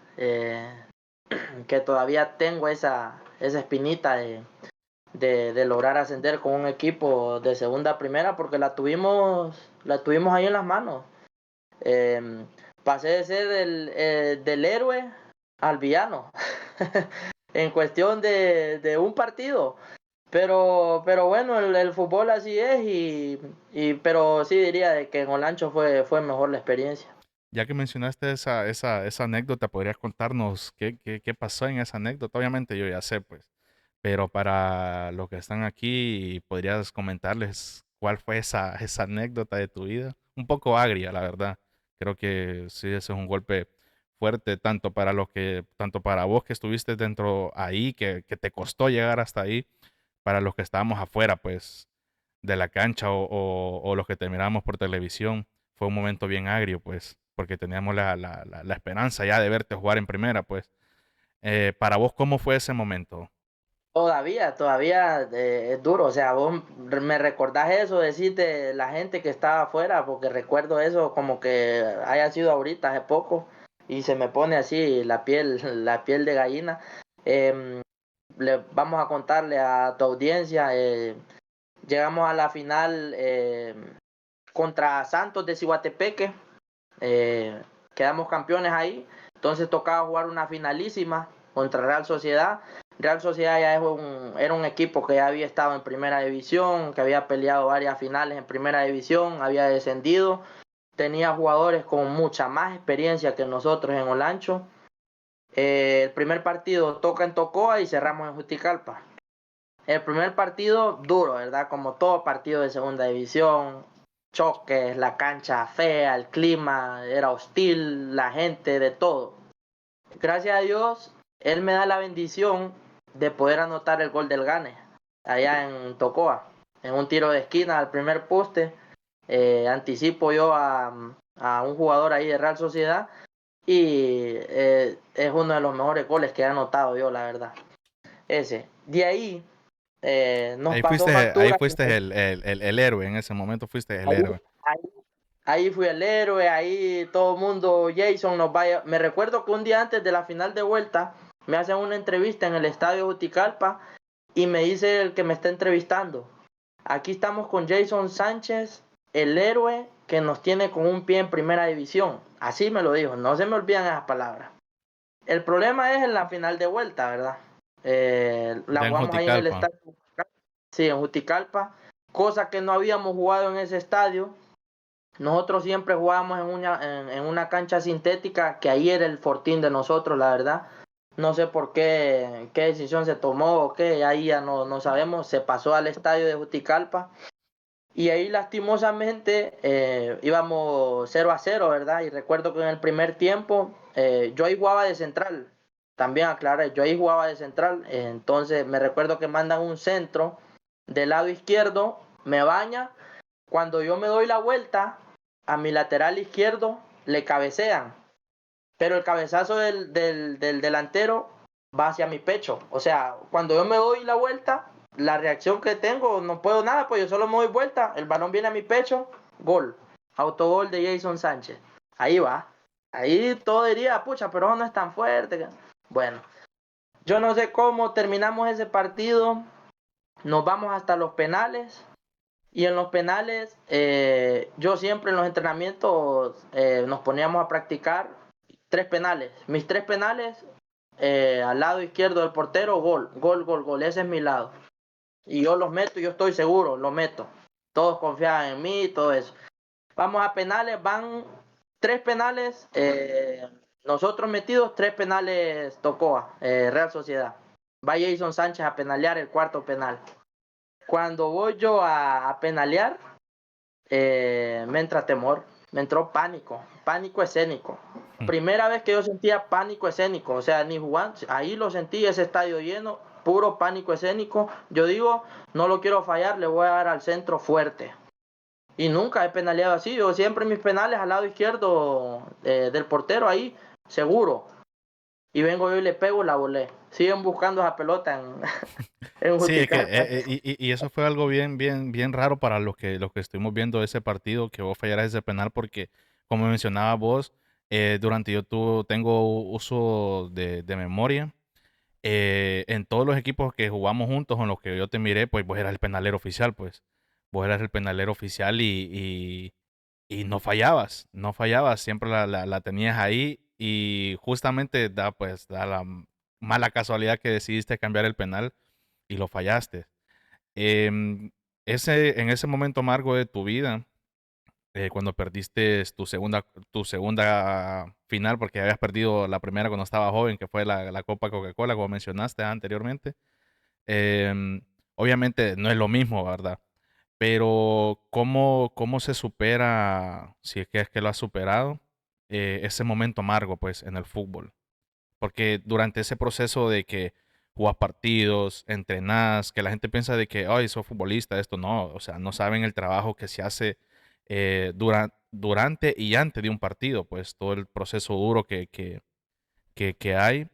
que todavía tengo esa espinita de lograr ascender con un equipo de segunda a primera porque la tuvimos ahí en las manos. Eh, Pasé de ser del héroe al villano en cuestión de un partido. Pero bueno, el fútbol así es pero sí diría de que en Olancho fue mejor la experiencia. Ya que mencionaste esa anécdota, ¿podrías contarnos qué pasó en esa anécdota? Obviamente yo ya sé, pues, pero para los que están aquí, ¿podrías comentarles cuál fue esa anécdota de tu vida? Un poco agria, la verdad. Creo que sí, ese es un golpe fuerte, tanto para vos que estuviste dentro ahí, que te costó llegar hasta ahí, para los que estábamos afuera, pues, de la cancha o los que te miramos por televisión. Fue un momento bien agrio, pues, porque teníamos la esperanza ya de verte jugar en primera, pues. Para vos, ¿cómo fue ese momento? Todavía es duro, o sea, vos me recordás eso, decirte la gente que estaba afuera, porque recuerdo eso como que haya sido ahorita, hace poco, y se me pone así la piel, la piel de gallina. Em, Vamos a contarle a tu audiencia, llegamos a la final contra Santos de Ciguatepeque, eh, quedamos campeones ahí, entonces tocaba jugar una finalísima contra Real Sociedad, Real Sociedad ya era un equipo que ya había estado en primera división, que había peleado varias finales en primera división, había descendido, tenía jugadores con mucha más experiencia que nosotros en Olancho. El primer partido toca en Tocoa y cerramos en Juticalpa. El primer partido duro, ¿verdad? Como todo partido de segunda división, choques, la cancha fea, el clima era hostil, la gente, de todo. Gracias a Dios, él me da la bendición de poder anotar el gol del Gane, allá en Tocoa, en un tiro de esquina al primer poste. Anticipo yo a un jugador ahí de Real Sociedad y es uno de los mejores goles que he anotado yo, la verdad. Ese. De ahí nos pasó Ahí factura. fuiste el héroe, en ese momento fuiste el Ahí, héroe. ahí, ahí fui el héroe, ahí todo el mundo, Jason nos vaya. Me recuerdo que un día antes de la final de vuelta me hacen una entrevista en el estadio Juticalpa y me dice el que me está entrevistando: aquí estamos con Jason Sánchez, el héroe que nos tiene con un pie en primera división. Así me lo dijo, no se me olvidan esas palabras. El problema es en la final de vuelta, ¿verdad? La Ya en jugamos ahí en el Juticalpa. estadio, sí, en Juticalpa, cosa que no habíamos jugado en ese estadio. Nosotros siempre jugábamos en una cancha sintética, que ahí era el fortín de nosotros, la verdad. No sé por qué decisión se tomó o qué, ahí ya no sabemos. Se pasó al estadio de Juticalpa y ahí lastimosamente íbamos 0-0, ¿verdad? Y recuerdo que en el primer tiempo yo ahí jugaba de central, también aclaré, yo ahí jugaba de central. Entonces me recuerdo que mandan un centro del lado izquierdo, me baña, cuando yo me doy la vuelta a mi lateral izquierdo le cabecean, pero el cabezazo del delantero va hacia mi pecho. O sea, cuando yo me doy la vuelta, la reacción que tengo, no puedo nada, pues yo solo me doy vuelta, el balón viene a mi pecho, gol. Autogol de Jason Sánchez. Ahí va. Ahí todo diría, pucha, pero no es tan fuerte. Bueno, yo no sé cómo terminamos ese partido, nos vamos hasta los penales. Y en los penales, yo siempre en los entrenamientos nos poníamos a practicar 3 penales. Mis 3 penales, al lado izquierdo del portero, gol, gol, gol, gol. Ese es mi lado. Y yo los meto, yo estoy seguro, los meto. Todos confiaban en mí, todo eso. Vamos a penales, van 3 penales, nosotros metidos, 3 penales Tocoa, Real Sociedad. Va Jason Sánchez a penalear el cuarto penal. Cuando voy yo a penalear, me entra temor, me entró pánico, pánico escénico. Primera vez que yo sentía pánico escénico, o sea, ni jugando, ahí lo sentí, ese estadio lleno, puro pánico escénico. Yo digo, no lo quiero fallar, le voy a dar al centro fuerte. Y nunca he penaleado así, yo siempre mis penales al lado izquierdo del portero ahí, seguro. Y vengo yo y le pego, la volé. Siguen buscando esa pelota en, en Sí, es que Juticalpa. y eso fue algo bien raro para los que estuvimos viendo ese partido, que vos fallaras ese penal, porque como mencionaba vos, durante tengo uso de memoria. En todos los equipos que jugamos juntos, en los que yo te miré, pues vos eras el penalero oficial, pues. Vos eras el penalero oficial y no fallabas, no fallabas, siempre la tenías ahí y justamente da la mala casualidad que decidiste cambiar el penal y lo fallaste. Em, en ese momento amargo de tu vida, cuando perdiste tu segunda final, porque habías perdido la primera cuando estaba joven, que fue la Copa Coca-Cola, como mencionaste anteriormente. em, Obviamente no es lo mismo, ¿verdad? Pero ¿cómo se supera, si es que lo has superado, ese momento amargo, pues, en el fútbol? Porque durante ese proceso de que jugás partidos, entrenás, que la gente piensa de que, ay, sos futbolista, esto no, o sea, no saben el trabajo que se hace durante y antes de un partido, pues todo el proceso duro que hay.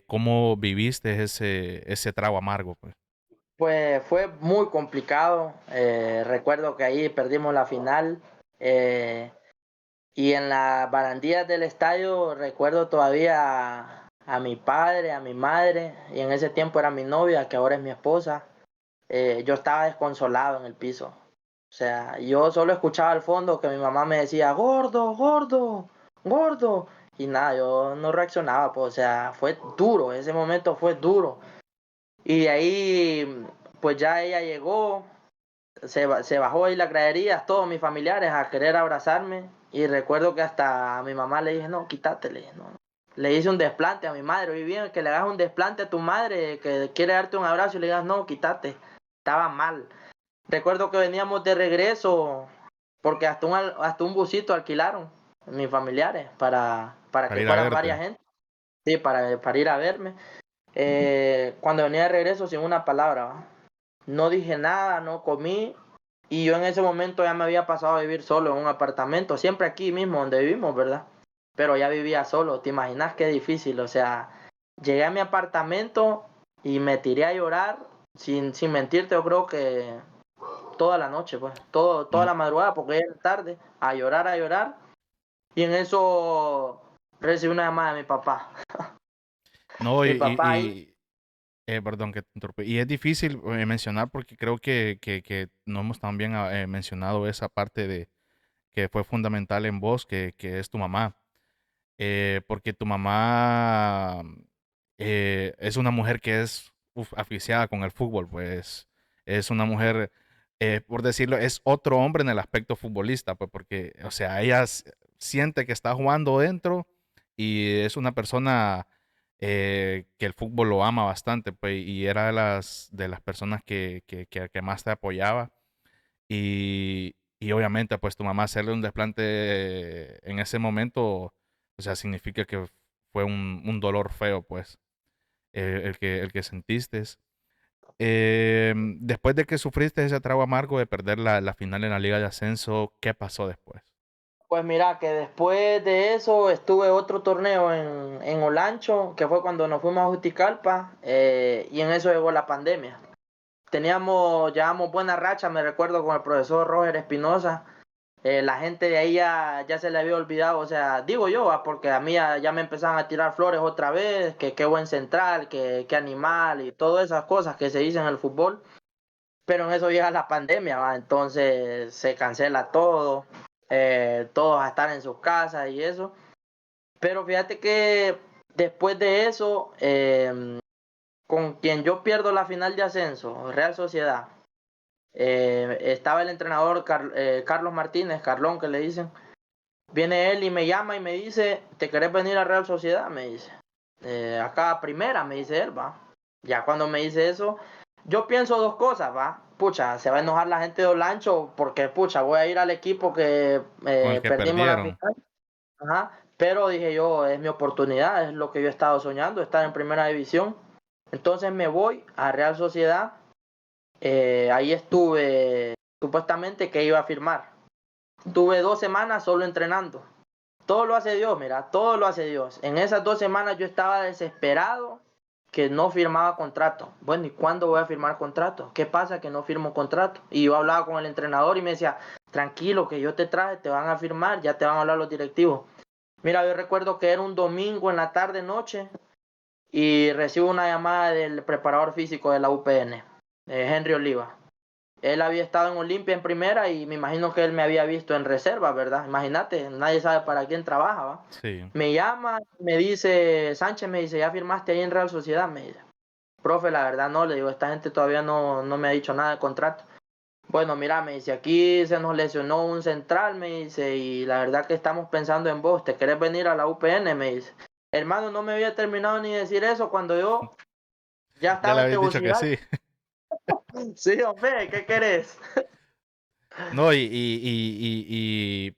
¿Cómo viviste ese trago amargo, pues? Pues fue muy complicado. Recuerdo que ahí perdimos la final. eh, y en las barandillas del estadio recuerdo todavía a mi padre, a mi madre, y en ese tiempo era mi novia, que ahora es mi esposa. Yo estaba desconsolado en el piso. O sea, yo solo escuchaba al fondo que mi mamá me decía, gordo, gordo, gordo. y nada, yo no reaccionaba, pues, o sea, fue duro, ese momento fue duro. Y de ahí, pues ya ella llegó, se bajó ahí las graderías, todos mis familiares a querer abrazarme. Y recuerdo que hasta a mi mamá le dije, no, quítate, le dije, no. Le hice un desplante a mi madre, oí bien, que le hagas un desplante a tu madre que quiere darte un abrazo y le digas, no, quítate. Estaba mal. Recuerdo que veníamos de regreso, porque hasta un busito alquilaron mis familiares para para que ir a fueran varias verte. gente, sí, para ir a verme. Cuando venía de regreso sin una palabra, ¿va? No dije nada, no comí, y yo en ese momento ya me había pasado a vivir solo en un apartamento, siempre aquí mismo donde vivimos, ¿verdad? Pero ya vivía solo, te imaginas qué difícil, o sea, llegué a mi apartamento y me tiré a llorar, sin mentirte, yo creo que toda la noche, pues, toda No, la madrugada, porque ya era tarde, a llorar, y en eso recibí una llamada de mi papá. no, Mi papá ahí, perdón que te interrumpí. Y es difícil mencionar porque creo que no hemos también mencionado esa parte de que fue fundamental en vos, que es tu mamá. Porque tu mamá es una mujer que es aficiada con el fútbol, pues es una mujer, por decirlo, es otro hombre en el aspecto futbolista, pues porque, o sea, ella siente que está jugando dentro y es una persona que el fútbol lo ama bastante, pues, y era de las personas que más te apoyaba. Y obviamente, pues tu mamá hacerle un desplante en ese momento, o sea, significa que fue un dolor feo, pues, el que sentiste. Después de que sufriste ese trago amargo de perder la final en la Liga de Ascenso, ¿qué pasó después? pues mira, que después de eso estuve otro torneo en Olancho, que fue cuando nos fuimos a Juticalpa, y en eso llegó la pandemia. Llevamos buena racha, me recuerdo con el profesor Roger Espinosa. La gente de ahí ya se le había olvidado, o sea, digo yo, porque a mí ya me empezaban a tirar flores otra vez, que qué buen central, que animal y todas esas cosas que se dicen en el fútbol. Pero en eso llega la pandemia, ¿va? Entonces se cancela todo, todos a estar en sus casas y eso. Pero fíjate que después de eso, con quien yo pierdo la final de ascenso, Real Sociedad, estaba el entrenador Carlos Martínez, Carlón que le dicen. Viene él y me llama y me dice, ¿te querés venir a Real Sociedad? Me dice. Acá a primera, me dice él, va. Ya cuando me dice eso, yo pienso dos cosas, va. Pucha, se va a enojar la gente de Olancho porque, pucha, voy a ir al equipo que Con el que perdimos la perdieron. final. Ajá. Pero dije yo, es mi oportunidad, es lo que yo he estado soñando, estar en primera división. Entonces me voy a Real Sociedad. Ahí estuve supuestamente que iba a firmar. Tuve 2 semanas solo entrenando. Todo lo hace Dios, mira, todo lo hace Dios. En esas 2 semanas yo estaba desesperado que no firmaba contrato. Bueno, ¿y cuándo voy a firmar contrato? ¿Qué pasa que no firmo contrato? Y yo hablaba con el entrenador y me decía, tranquilo, que yo te traje, te van a firmar, ya te van a hablar los directivos. Mira, yo recuerdo que era un domingo en la tarde, noche, y recibo una llamada del preparador físico de la UPN, Henry Oliva. Él había estado en Olimpia en primera y me imagino que él me había visto en reserva, ¿verdad? Imagínate, nadie sabe para quién trabaja, ¿va? Sí. Me llama, me dice, Sánchez me dice, ¿ya firmaste ahí en Real Sociedad? Me dice, profe, la verdad no, le digo, esta gente todavía no me ha dicho nada de contrato. Bueno, mira, me dice, aquí se nos lesionó un central, me dice, y la verdad que estamos pensando en vos, ¿te querés venir a la UPN? Me dice. Hermano, no me había terminado ni de decir eso cuando yo ya Ya le estaba en habéis dicho que Tegucigalpa. sí. Sí, hombre, ¿qué querés? No,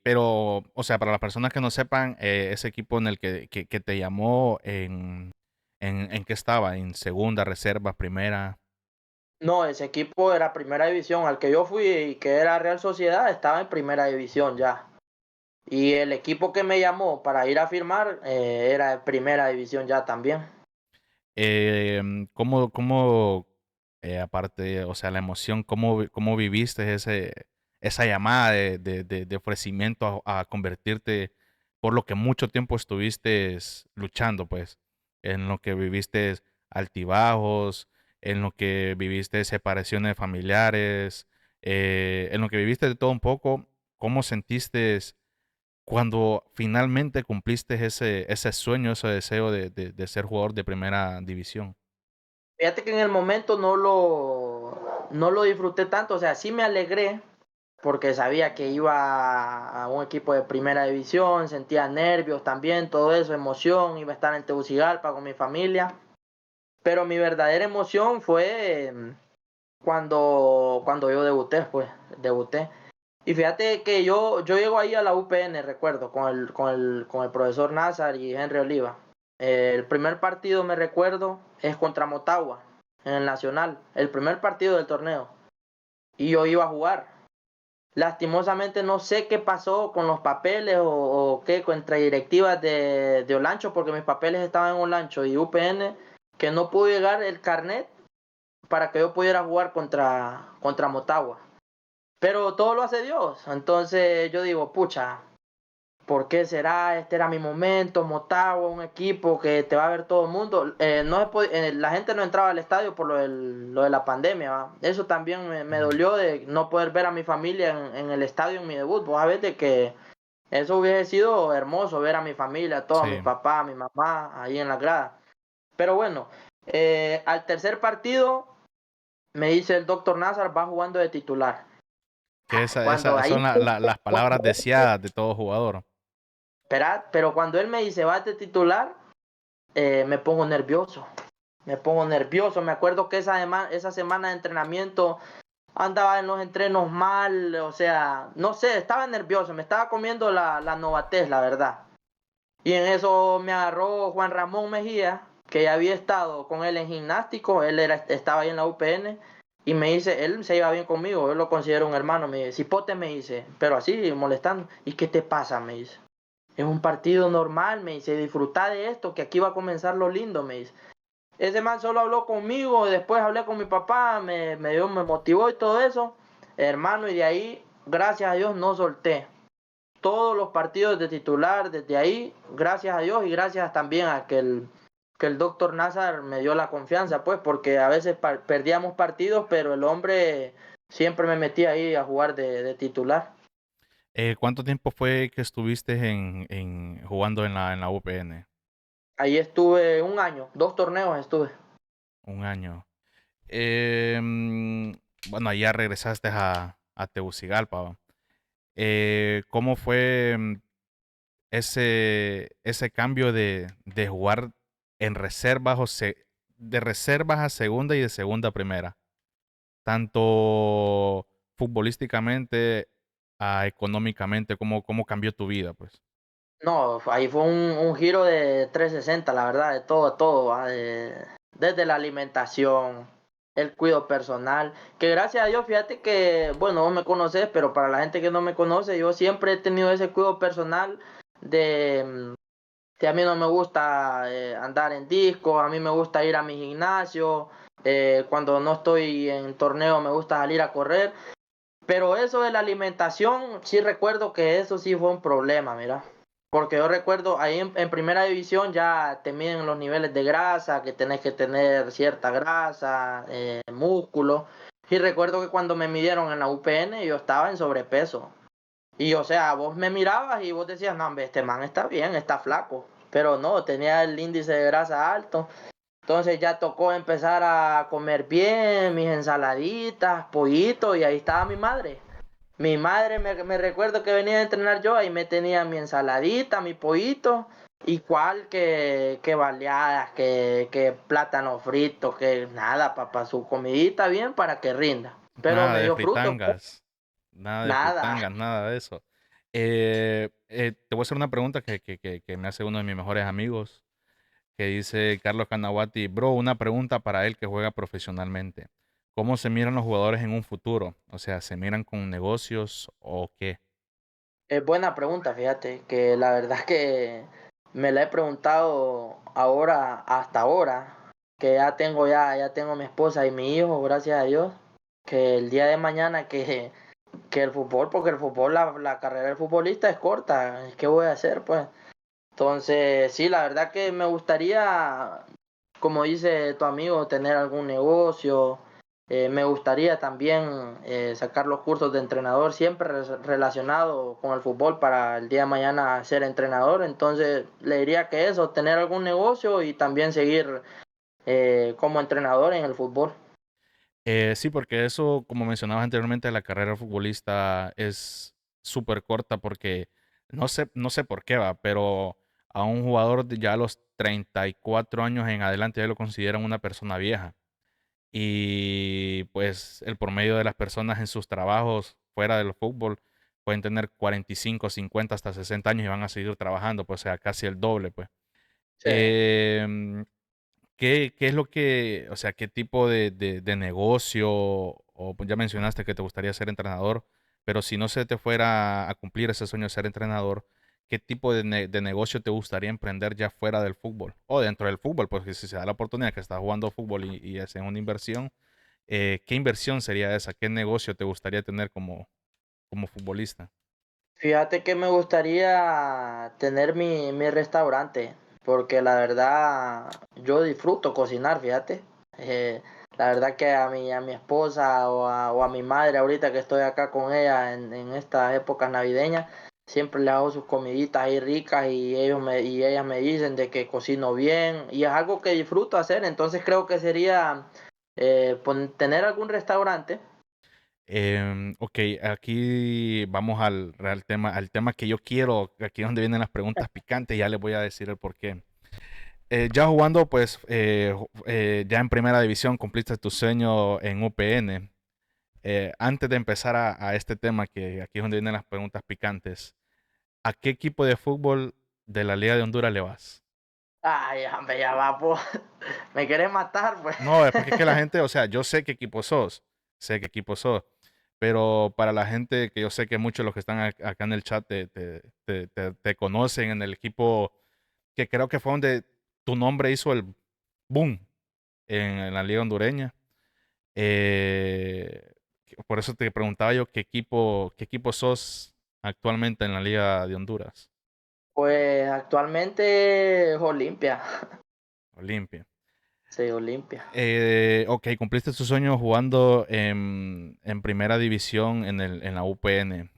pero, o sea, para las personas que no sepan, ese equipo en el que te llamó, ¿en qué estaba? ¿En segunda, reserva, primera? No, ese equipo era primera división. Al que yo fui y que era Real Sociedad estaba en primera división ya. Y el equipo que me llamó para ir a firmar era de primera división ya también. ¿Cómo, aparte, o sea, la emoción, cómo viviste esa llamada de ofrecimiento a convertirte por lo que mucho tiempo estuviste luchando, pues, en lo que viviste altibajos, en lo que viviste separaciones familiares, en lo que viviste de todo un poco? ¿Cómo sentiste cuando finalmente cumpliste ese sueño, ese deseo de ser jugador de primera división? Fíjate que en el momento no lo disfruté tanto, o sea, sí me alegré porque sabía que iba a un equipo de primera división, sentía nervios también, todo eso, emoción, iba a estar en Tegucigalpa con mi familia, pero mi verdadera emoción fue cuando yo debuté, pues, debuté. Y fíjate que yo llego ahí a la UPN, recuerdo, con el profesor Nazar y Henry Oliva. El primer partido, me recuerdo, es contra Motagua, en el Nacional, el primer partido del torneo. Y yo iba a jugar. Lastimosamente no sé qué pasó con los papeles o qué, contra directivas de Olancho, porque mis papeles estaban en Olancho y UPN, que no pudo llegar el carnet para que yo pudiera jugar contra Motagua. Pero todo lo hace Dios. Entonces yo digo, pucha, ¿por qué será? Este era mi momento, Motagua, un equipo que te va a ver todo el mundo. La gente no entraba al estadio por lo de la pandemia, ¿va? Eso también me Mm. dolió de no poder ver a mi familia en el estadio en mi debut. Vos sabés de que eso hubiese sido hermoso, ver a mi familia, a todos mis Sí, papás, a mi mamá, ahí en la grada. Pero bueno, al tercer partido me dice el doctor Nazar, va jugando de titular. que Cuando esas ahí, son las palabras deseadas de todo jugador. espera, pero cuando él me dice va de titular, me pongo nervioso. Me pongo nervioso. Me acuerdo que esa semana de entrenamiento andaba en los entrenos mal, o sea, no sé, estaba nervioso, me estaba comiendo la novatez, la verdad. Y en eso me agarró Juan Ramón Mejía, que ya había estado con él en gimnástico, estaba ahí en la UPN, y me dice, él se iba bien conmigo, yo lo considero un hermano, me dice, Cipote me dice, pero así, molestando, ¿y qué te pasa? Me dice, es un partido normal, me dice, disfruta de esto, que aquí va a comenzar lo lindo, me dice. Ese man solo habló conmigo, después hablé con mi papá, me motivó y todo eso, hermano, y de ahí, gracias a Dios, no solté todos los partidos de titular desde ahí, gracias a Dios y gracias también a que el doctor Nazar me dio la confianza, pues, porque a veces perdíamos partidos, pero el hombre siempre me metía ahí a jugar de titular. ¿Cuánto tiempo fue que estuviste jugando en la UPN? Ahí estuve un año, 2 torneos estuve. Un año. Em, bueno, ahí ya regresaste a Tegucigalpa, ¿va? ¿Cómo fue ese cambio de jugar en reservas de reservas a segunda y de segunda a primera? Tanto futbolísticamente a económicamente, ¿cómo cambió tu vida, pues? No, ahí fue un giro de 360, la verdad, de todo, todo, ¿va? Desde la alimentación, el cuidado personal, que gracias a Dios, fíjate que, bueno, vos me conoces, pero para la gente que no me conoce, yo siempre he tenido ese cuidado personal de que a mí no me gusta andar en disco, a mí me gusta ir a mi gimnasio, cuando no estoy en torneo me gusta salir a correr, pero eso de la alimentación, sí recuerdo que eso sí fue un problema, mira. Porque yo recuerdo ahí en primera división ya te miden los niveles de grasa, que tenés que tener cierta grasa, músculo. Y recuerdo que cuando me midieron en la UPN yo estaba en sobrepeso. Y o sea, vos me mirabas y vos decías, no, hombre, este man está bien, está flaco. Pero no, tenía el índice de grasa alto. Entonces ya tocó empezar a comer bien, mis ensaladitas, pollito, y ahí estaba mi madre. Mi madre me recuerdo que venía a entrenar yo, ahí me tenía mi ensaladita, mi pollito, y cual que baleadas, que plátano frito, que nada, papá, su comidita bien para que rinda. Pero Nada me de dio fruto, pues, fritangas, nada de nada. fritangas, nada de eso. Te voy a hacer una pregunta que me hace uno de mis mejores amigos, que dice Carlos Canaguati, bro, una pregunta para él que juega profesionalmente. ¿Cómo se miran los jugadores en un futuro? O sea, ¿se miran con negocios o qué? Es buena pregunta, fíjate, que la verdad que me la he preguntado ahora, hasta ahora, que ya tengo mi esposa y mi hijo, gracias a Dios, que el día de mañana que el fútbol, porque el fútbol, la carrera del futbolista es corta, ¿qué voy a hacer, pues? Entonces, sí, la verdad que me gustaría, como dice tu amigo, tener algún negocio, Me gustaría también sacar los cursos de entrenador, siempre relacionado con el fútbol para el día de mañana ser entrenador. Entonces le diría que eso, tener algún negocio y también seguir como entrenador en el fútbol. Sí, porque eso, como mencionabas anteriormente, la carrera futbolista es súper corta porque no sé por qué va, pero a un jugador ya a los 34 años en adelante ya lo consideran una persona vieja. Y pues el promedio de las personas en sus trabajos fuera del fútbol pueden tener 45, 50, hasta 60 años y van a seguir trabajando, pues o sea, casi el doble, pues. Sí. Em, ¿qué es lo que, o sea, qué tipo de negocio, o pues ya mencionaste que te gustaría ser entrenador, pero si no se te fuera a cumplir ese sueño de ser entrenador, ¿qué tipo de negocio te gustaría emprender ya fuera del fútbol? O dentro del fútbol, porque si se da la oportunidad que estás jugando fútbol y hacen una inversión, ¿qué inversión sería esa? ¿Qué negocio te gustaría tener como futbolista? Fíjate que me gustaría tener mi restaurante, porque la verdad yo disfruto cocinar, fíjate. Eh, la verdad que a mi esposa o a mi madre ahorita que estoy acá con ella en estas épocas navideñas, siempre le hago sus comiditas ahí ricas y ellas me dicen de que cocino bien y es algo que disfruto hacer, entonces creo que sería tener algún restaurante. Ok, aquí vamos al real tema, al tema que yo quiero, aquí es donde vienen las preguntas picantes, ya les voy a decir el por qué. Ya jugando, pues, ya en primera división cumpliste tu sueño en UPN. Antes de empezar a este tema, que aquí es donde vienen las preguntas picantes, ¿a qué equipo de fútbol de la Liga de Honduras le vas? Ay, hombre, ya va, pues. Me querés matar, pues. No, es porque es que la gente, o sea, yo sé qué equipo sos, sé qué equipo sos, pero para la gente que yo sé que muchos de los que están acá en el chat te conocen en el equipo que creo que fue donde tu nombre hizo el boom en la liga hondureña. Eh, por eso te preguntaba yo qué equipo sos actualmente en la liga de Honduras, Pues actualmente es Olimpia. Olimpia. Sí, Olimpia. Ok, cumpliste tu sueño jugando en primera división en la UPN.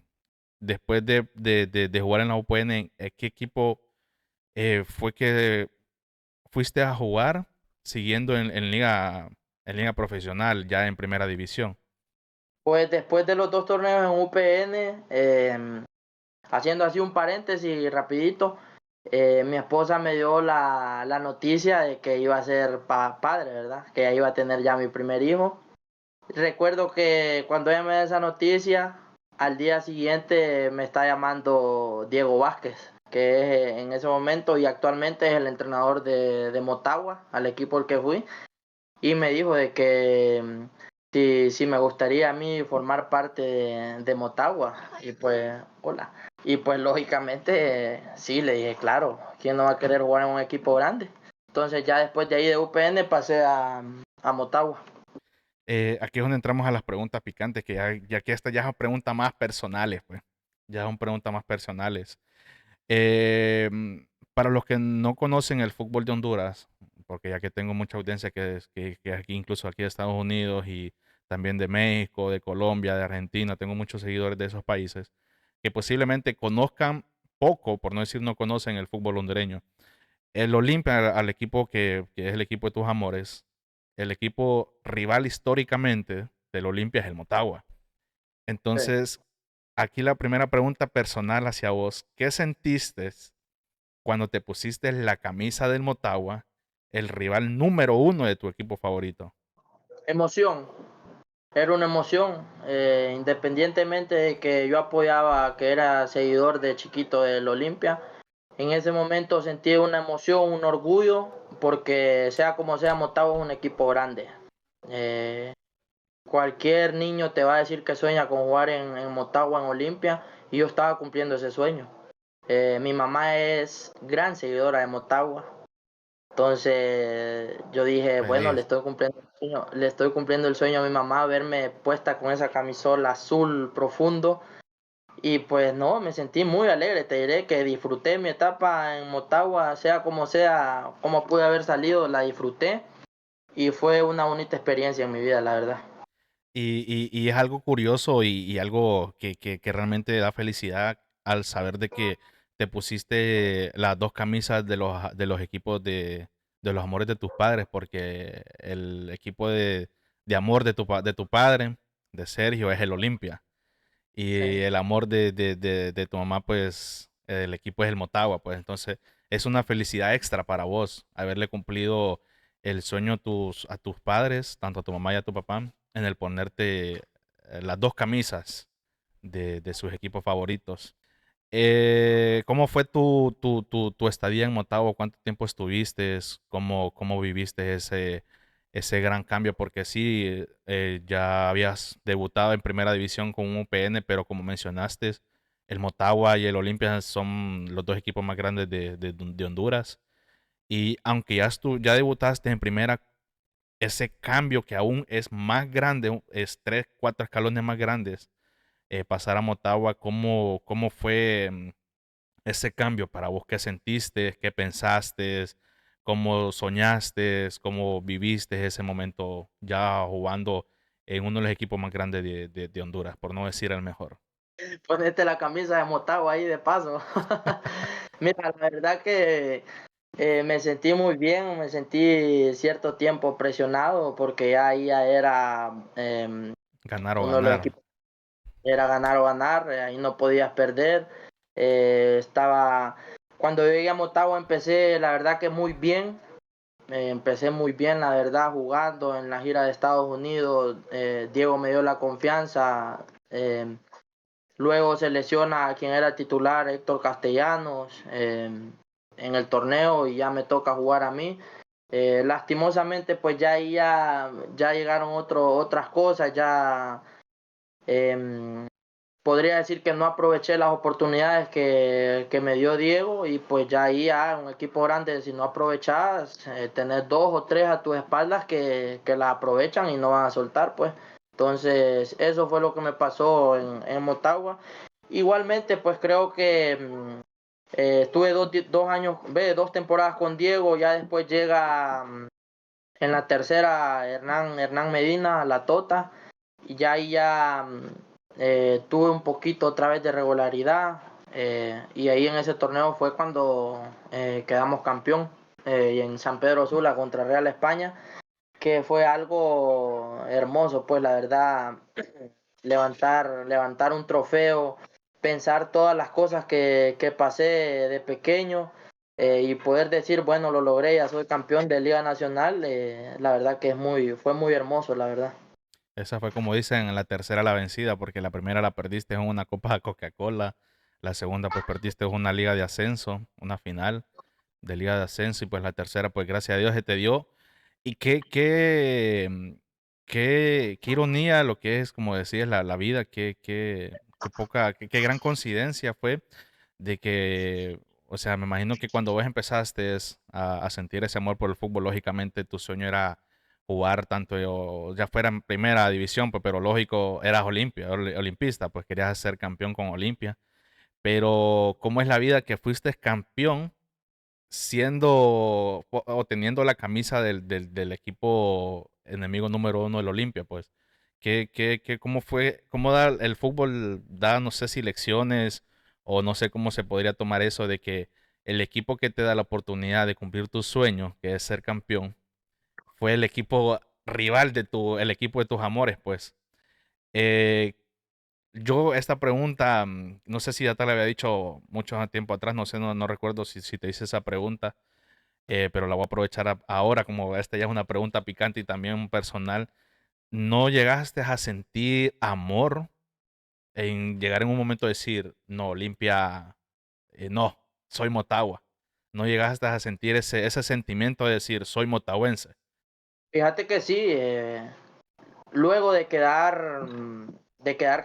Después de jugar en la UPN, ¿qué equipo fue que fuiste a jugar siguiendo en liga profesional, ya en primera división? Pues después de los dos torneos en UPN, haciendo así un paréntesis rapidito, mi esposa me dio la noticia de que iba a ser padre, ¿verdad? Que ya iba a tener ya mi primer hijo. Recuerdo que cuando ella me da esa noticia, al día siguiente me está llamando Diego Vázquez, que es en ese momento y actualmente es el entrenador de Motagua, al equipo al que fui, y me dijo de que si me gustaría a mí formar parte de Motagua, y pues, hola. Y pues lógicamente sí, le dije, claro, ¿quién no va a querer jugar en un equipo grande? Entonces ya después de ahí de UPN pasé a Motagua. Aquí es donde entramos a las preguntas picantes, que ya que esta ya son preguntas más personales, pues. Ya son preguntas más personales. Eh, mm, para los que no conocen el fútbol de Honduras, porque ya que tengo mucha audiencia que aquí, incluso aquí de Estados Unidos y también de México, de Colombia, de Argentina, tengo muchos seguidores de esos países, que posiblemente conozcan poco, por no decir no conocen el fútbol hondureño. El Olimpia, al equipo que es el equipo de tus amores, el equipo rival históricamente del Olimpia es el Motagua. Sí. Entonces, aquí la primera pregunta personal hacia vos, ¿qué sentiste cuando te pusiste la camisa del Motagua, el rival número uno de tu equipo favorito? Emoción, era una emoción, independientemente de que yo apoyaba, que era seguidor de chiquito del Olimpia, en ese momento sentí una emoción, un orgullo, porque sea como sea, Motagua es un equipo grande. Eh, Cualquier niño te va a decir que sueña con jugar en Motagua, en Olimpia, y yo estaba cumpliendo ese sueño. Mi mamá es gran seguidora de Motagua, entonces yo dije, bueno, Feliz. le estoy cumpliendo el sueño a mi mamá, verme puesta con esa camisola azul profundo. Y pues no, me sentí muy alegre, te diré que disfruté mi etapa en Motagua, sea, como pude haber salido, la disfruté y fue una bonita experiencia en mi vida, la verdad. Y es algo curioso y algo que realmente da felicidad al saber de que te pusiste las dos camisas de los equipos de los amores de tus padres, porque el equipo de amor de tu padre, de Sergio, es el Olimpia. Y Sí. el amor de tu mamá, pues el equipo es el Motagua, pues entonces es una felicidad extra para vos haberle cumplido el sueño a tus padres, tanto a tu mamá y a tu papá, en el ponerte las dos camisas de sus equipos favoritos. ¿Cómo fue tu estadía en Motagua? ¿Cuánto tiempo estuviste? ¿Cómo viviste ese gran cambio? Porque sí, ya habías debutado en primera división con un UPN, pero como mencionaste, el Motagua y el Olimpia son los dos equipos más grandes de Honduras. Y aunque ya debutaste en primera, ese cambio que aún es más grande, es tres, cuatro escalones más grandes, pasar a Motagua, ¿cómo fue? Ese cambio para vos, ¿qué sentiste? ¿Qué pensaste? ¿Cómo soñaste? ¿Cómo viviste ese momento ya jugando en uno de los equipos más grandes de Honduras, por no decir el mejor? Ponete la camisa de Motagua ahí de paso. Mira, la verdad que me sentí muy bien, me sentí cierto tiempo presionado porque ya ahí ya era Ganar o uno de los ganar. equipos, era ganar o ganar, ahí no podías perder. Estaba, cuando yo llegué a Motagua empecé, la verdad que muy bien, empecé muy bien, la verdad, jugando en la gira de Estados Unidos. Diego me dio la confianza. Luego se lesiona a quien era titular, Héctor Castellanos, en el torneo y ya me toca jugar a mí. Lastimosamente, pues ya ahí ya llegaron otras cosas, ya eh, podría decir que no aproveché las oportunidades que me dio Diego y pues ya ahí ya un equipo grande, si no aprovechas, tener dos o tres a tus espaldas que la aprovechan y no van a soltar, pues. Entonces, eso fue lo que me pasó en Motagua. Igualmente, pues creo que estuve dos años, dos temporadas con Diego, ya después llega en la tercera Hernán Medina, la Tota, y ya ahí ya tuve un poquito otra vez de regularidad, y ahí en ese torneo fue cuando quedamos campeón, y en San Pedro Sula contra Real España, que fue algo hermoso, pues la verdad, levantar un trofeo, pensar todas las cosas que pasé de pequeño, y poder decir, bueno, lo logré, ya soy campeón de Liga Nacional, la verdad que fue muy hermoso, la verdad. Esa fue como dicen, la tercera la vencida, porque la primera la perdiste en una Copa Coca-Cola, la segunda pues perdiste en una liga de ascenso, una final de liga de ascenso, y pues la tercera pues gracias a Dios se te dio. Y qué ironía lo que es, como decías, la vida, qué gran coincidencia fue de que, o sea, me imagino que cuando vos empezaste a sentir ese amor por el fútbol, lógicamente tu sueño era jugar tanto, ya fuera en primera división, pues, pero lógico, eras olimpista, pues querías ser campeón con Olimpia. Pero, ¿cómo es la vida que fuiste campeón siendo o teniendo la camisa del equipo enemigo número uno del Olimpia? Pues, ¿cómo fue? ¿Cómo da el fútbol? Da, no sé si lecciones o no sé cómo se podría tomar eso de que el equipo que te da la oportunidad de cumplir tu sueño, que es ser campeón, fue el equipo rival el equipo de tus amores, pues. Eh, yo esta pregunta, no sé si ya te la había dicho mucho tiempo atrás, no sé, no recuerdo si te hice esa pregunta, pero la voy a aprovechar ahora como esta ya es una pregunta picante y también personal. ¿No llegaste a sentir amor en llegar en un momento a decir, no, Olimpia, no, soy Motagua? ¿No llegaste a sentir ese sentimiento de decir, soy motahuense? Fíjate que sí, luego de quedar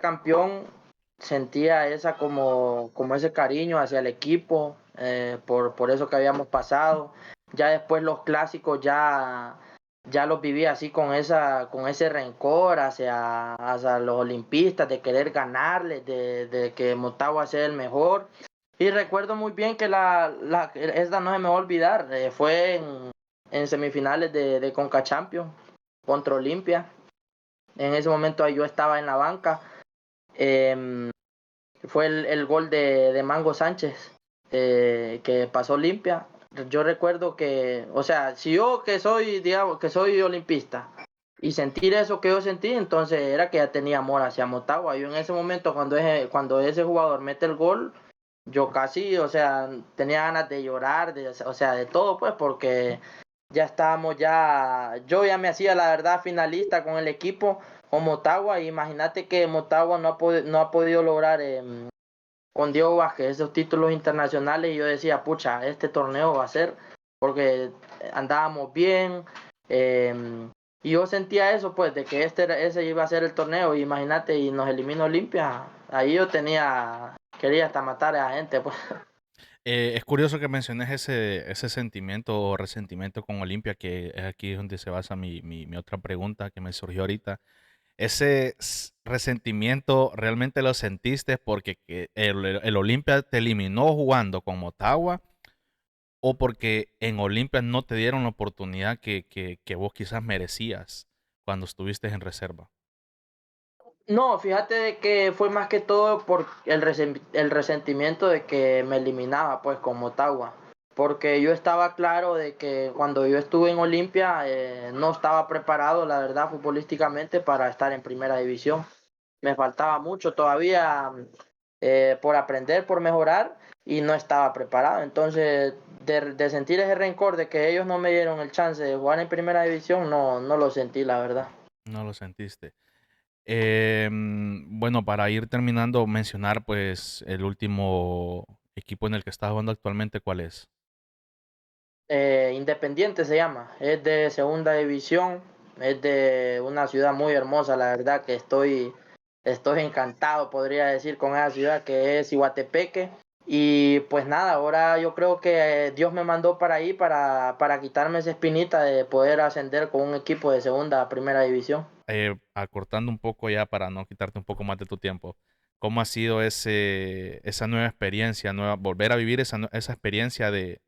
campeón, sentía como ese cariño hacia el equipo, por eso que habíamos pasado. Ya después los clásicos ya los viví así con ese rencor hacia los olimpistas, de querer ganarles, de que Motagua sea el mejor. Y recuerdo muy bien que esta no se me va a olvidar, fue en semifinales de Conca Champions contra Olimpia. En ese momento yo estaba en la banca. Eh, Fue el gol de Mango Sánchez, que pasó limpia. Yo recuerdo que, o sea, si yo que soy, digamos, que soy olimpista y sentir eso que yo sentí, entonces era que ya tenía amor hacia Motagua. Yo en ese momento, cuando ese jugador mete el gol, yo casi, o sea, tenía ganas de llorar, o sea, de todo, pues, porque ya estábamos yo ya me hacía la verdad finalista con el equipo, con Motagua, y imagínate que Motagua no ha podido lograr con Diego Vázquez esos títulos internacionales, y yo decía, pucha, este torneo va a ser, porque andábamos bien, eh, y yo sentía eso, pues, de que ese iba a ser el torneo, y imagínate, y nos eliminó Olimpia, ahí yo quería hasta matar a la gente, pues. Es curioso que menciones ese sentimiento o resentimiento con Olimpia, que es aquí donde se basa mi otra pregunta que me surgió ahorita. ¿Ese resentimiento realmente lo sentiste porque el Olimpia te eliminó jugando con Motagua o porque en Olimpia no te dieron la oportunidad que vos quizás merecías cuando estuviste en reserva? No, fíjate de que fue más que todo por el resentimiento de que me eliminaba, pues, con Motagua. Porque yo estaba claro de que cuando yo estuve en Olimpia no estaba preparado, la verdad, futbolísticamente para estar en primera división. Me faltaba mucho todavía por aprender, por mejorar, y no estaba preparado. Entonces, de sentir ese rencor de que ellos no me dieron el chance de jugar en primera división, no lo sentí, la verdad. No lo sentiste. Bueno, para ir terminando, mencionar pues el último equipo en el que estás jugando actualmente, ¿cuál es? Independiente se llama, es de segunda división, es de una ciudad muy hermosa, la verdad que estoy encantado, podría decir, con esa ciudad que es Iguatepeque. Y pues nada, ahora yo creo que Dios me mandó para ahí para quitarme esa espinita de poder ascender con un equipo de segunda a primera división. Acortando un poco ya para no quitarte un poco más de tu tiempo, ¿cómo ha sido esa nueva experiencia, volver a vivir esa experiencia de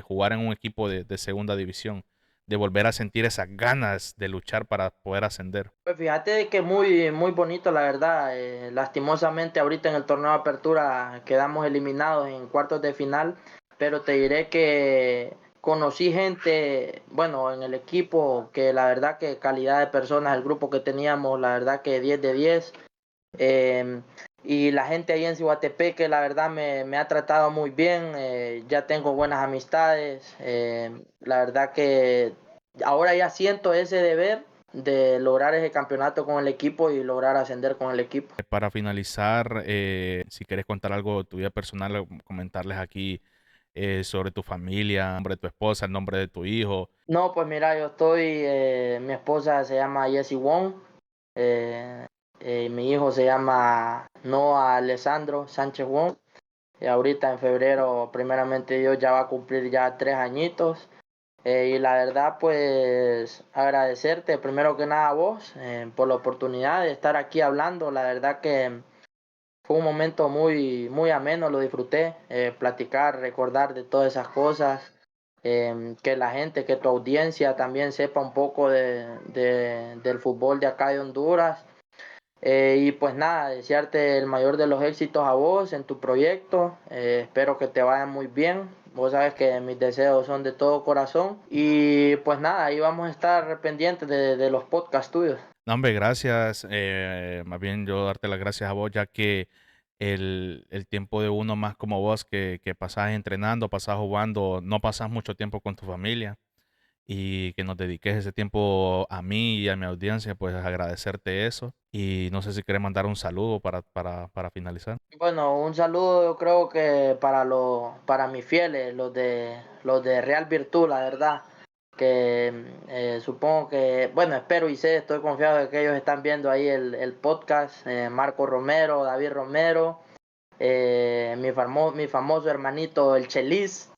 jugar en un equipo de segunda división, de volver a sentir esas ganas de luchar para poder ascender? Pues fíjate que muy bonito, la verdad. Lastimosamente ahorita en el torneo de apertura quedamos eliminados en cuartos de final, pero te diré que conocí gente, bueno, en el equipo, que la verdad que calidad de personas, el grupo que teníamos, la verdad que 10 de 10. eh, y la gente ahí en Cihuatepeque, la verdad me ha tratado muy bien, ya tengo buenas amistades, la verdad que ahora ya siento ese deber de lograr ese campeonato con el equipo y lograr ascender con el equipo. Para finalizar, si quieres contar algo de tu vida personal, comentarles aquí sobre tu familia, el nombre de tu esposa, el nombre de tu hijo. No, pues mira, mi esposa se llama Jessie Wong, eh, mi hijo se llama Noah Alessandro Sánchez Wong, y ahorita en febrero, primeramente Dios, ya va a cumplir ya 3 añitos. Y la verdad, pues agradecerte primero que nada a vos por la oportunidad de estar aquí hablando. La verdad que fue un momento muy ameno, lo disfruté, platicar, recordar de todas esas cosas, que la gente, que tu audiencia también sepa un poco del fútbol de acá de Honduras. Y pues nada, desearte el mayor de los éxitos a vos en tu proyecto. Espero que te vaya muy bien. Vos sabes que mis deseos son de todo corazón. Y pues nada, ahí vamos a estar pendientes de los podcasts tuyos. No, hombre, gracias. Más bien yo darte las gracias a vos, ya que el tiempo de uno más como vos, que pasás entrenando, pasás jugando, no pasás mucho tiempo con tu familia y que nos dediques ese tiempo a mí y a mi audiencia, pues agradecerte eso. Y no sé si quieres mandar un saludo para finalizar. Bueno, un saludo yo creo que para mis fieles, los de Real Virtud, la verdad. Que supongo que, bueno, espero y sé, estoy confiado de que ellos están viendo ahí el podcast. Marco Romero, David Romero. Mi famoso hermanito el Chelis.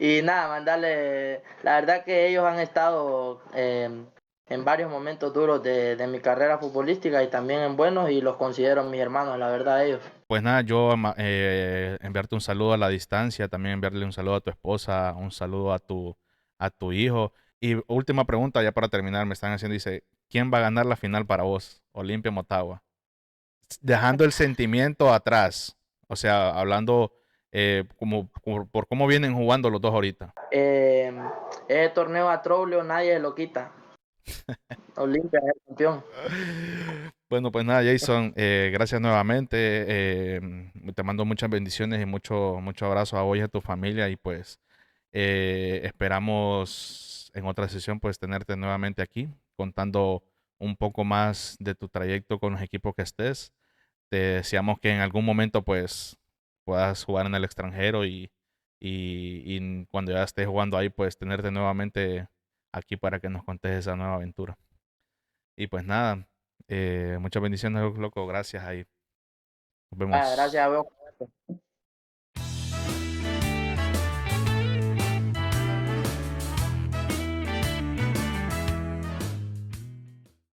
Y nada, mandarle, la verdad que ellos han estado en varios momentos duros de mi carrera futbolística y también en buenos, y los considero mis hermanos, la verdad, ellos. Pues nada, yo enviarte un saludo a la distancia, también enviarle un saludo a tu esposa, un saludo a tu hijo. Y última pregunta, ya para terminar, me están haciendo, dice, ¿quién va a ganar la final para vos? Olimpia, Motagua. Dejando el sentimiento atrás. O sea, hablando por cómo vienen jugando los dos ahorita. Ese torneo a Trollio nadie lo quita. Olimpia es el campeón. Bueno, pues nada, Jason, gracias nuevamente. Te mando muchas bendiciones y mucho abrazo a vos y a tu familia y pues esperamos en otra sesión pues tenerte nuevamente aquí contando un poco más de tu trayecto con los equipos que estés. Te deseamos que en algún momento pues puedas jugar en el extranjero y cuando ya estés jugando ahí pues tenerte nuevamente aquí para que nos contes esa nueva aventura. Y pues nada, muchas bendiciones, loco. Gracias ahí. Nos Ah, gracias a vemos. vos.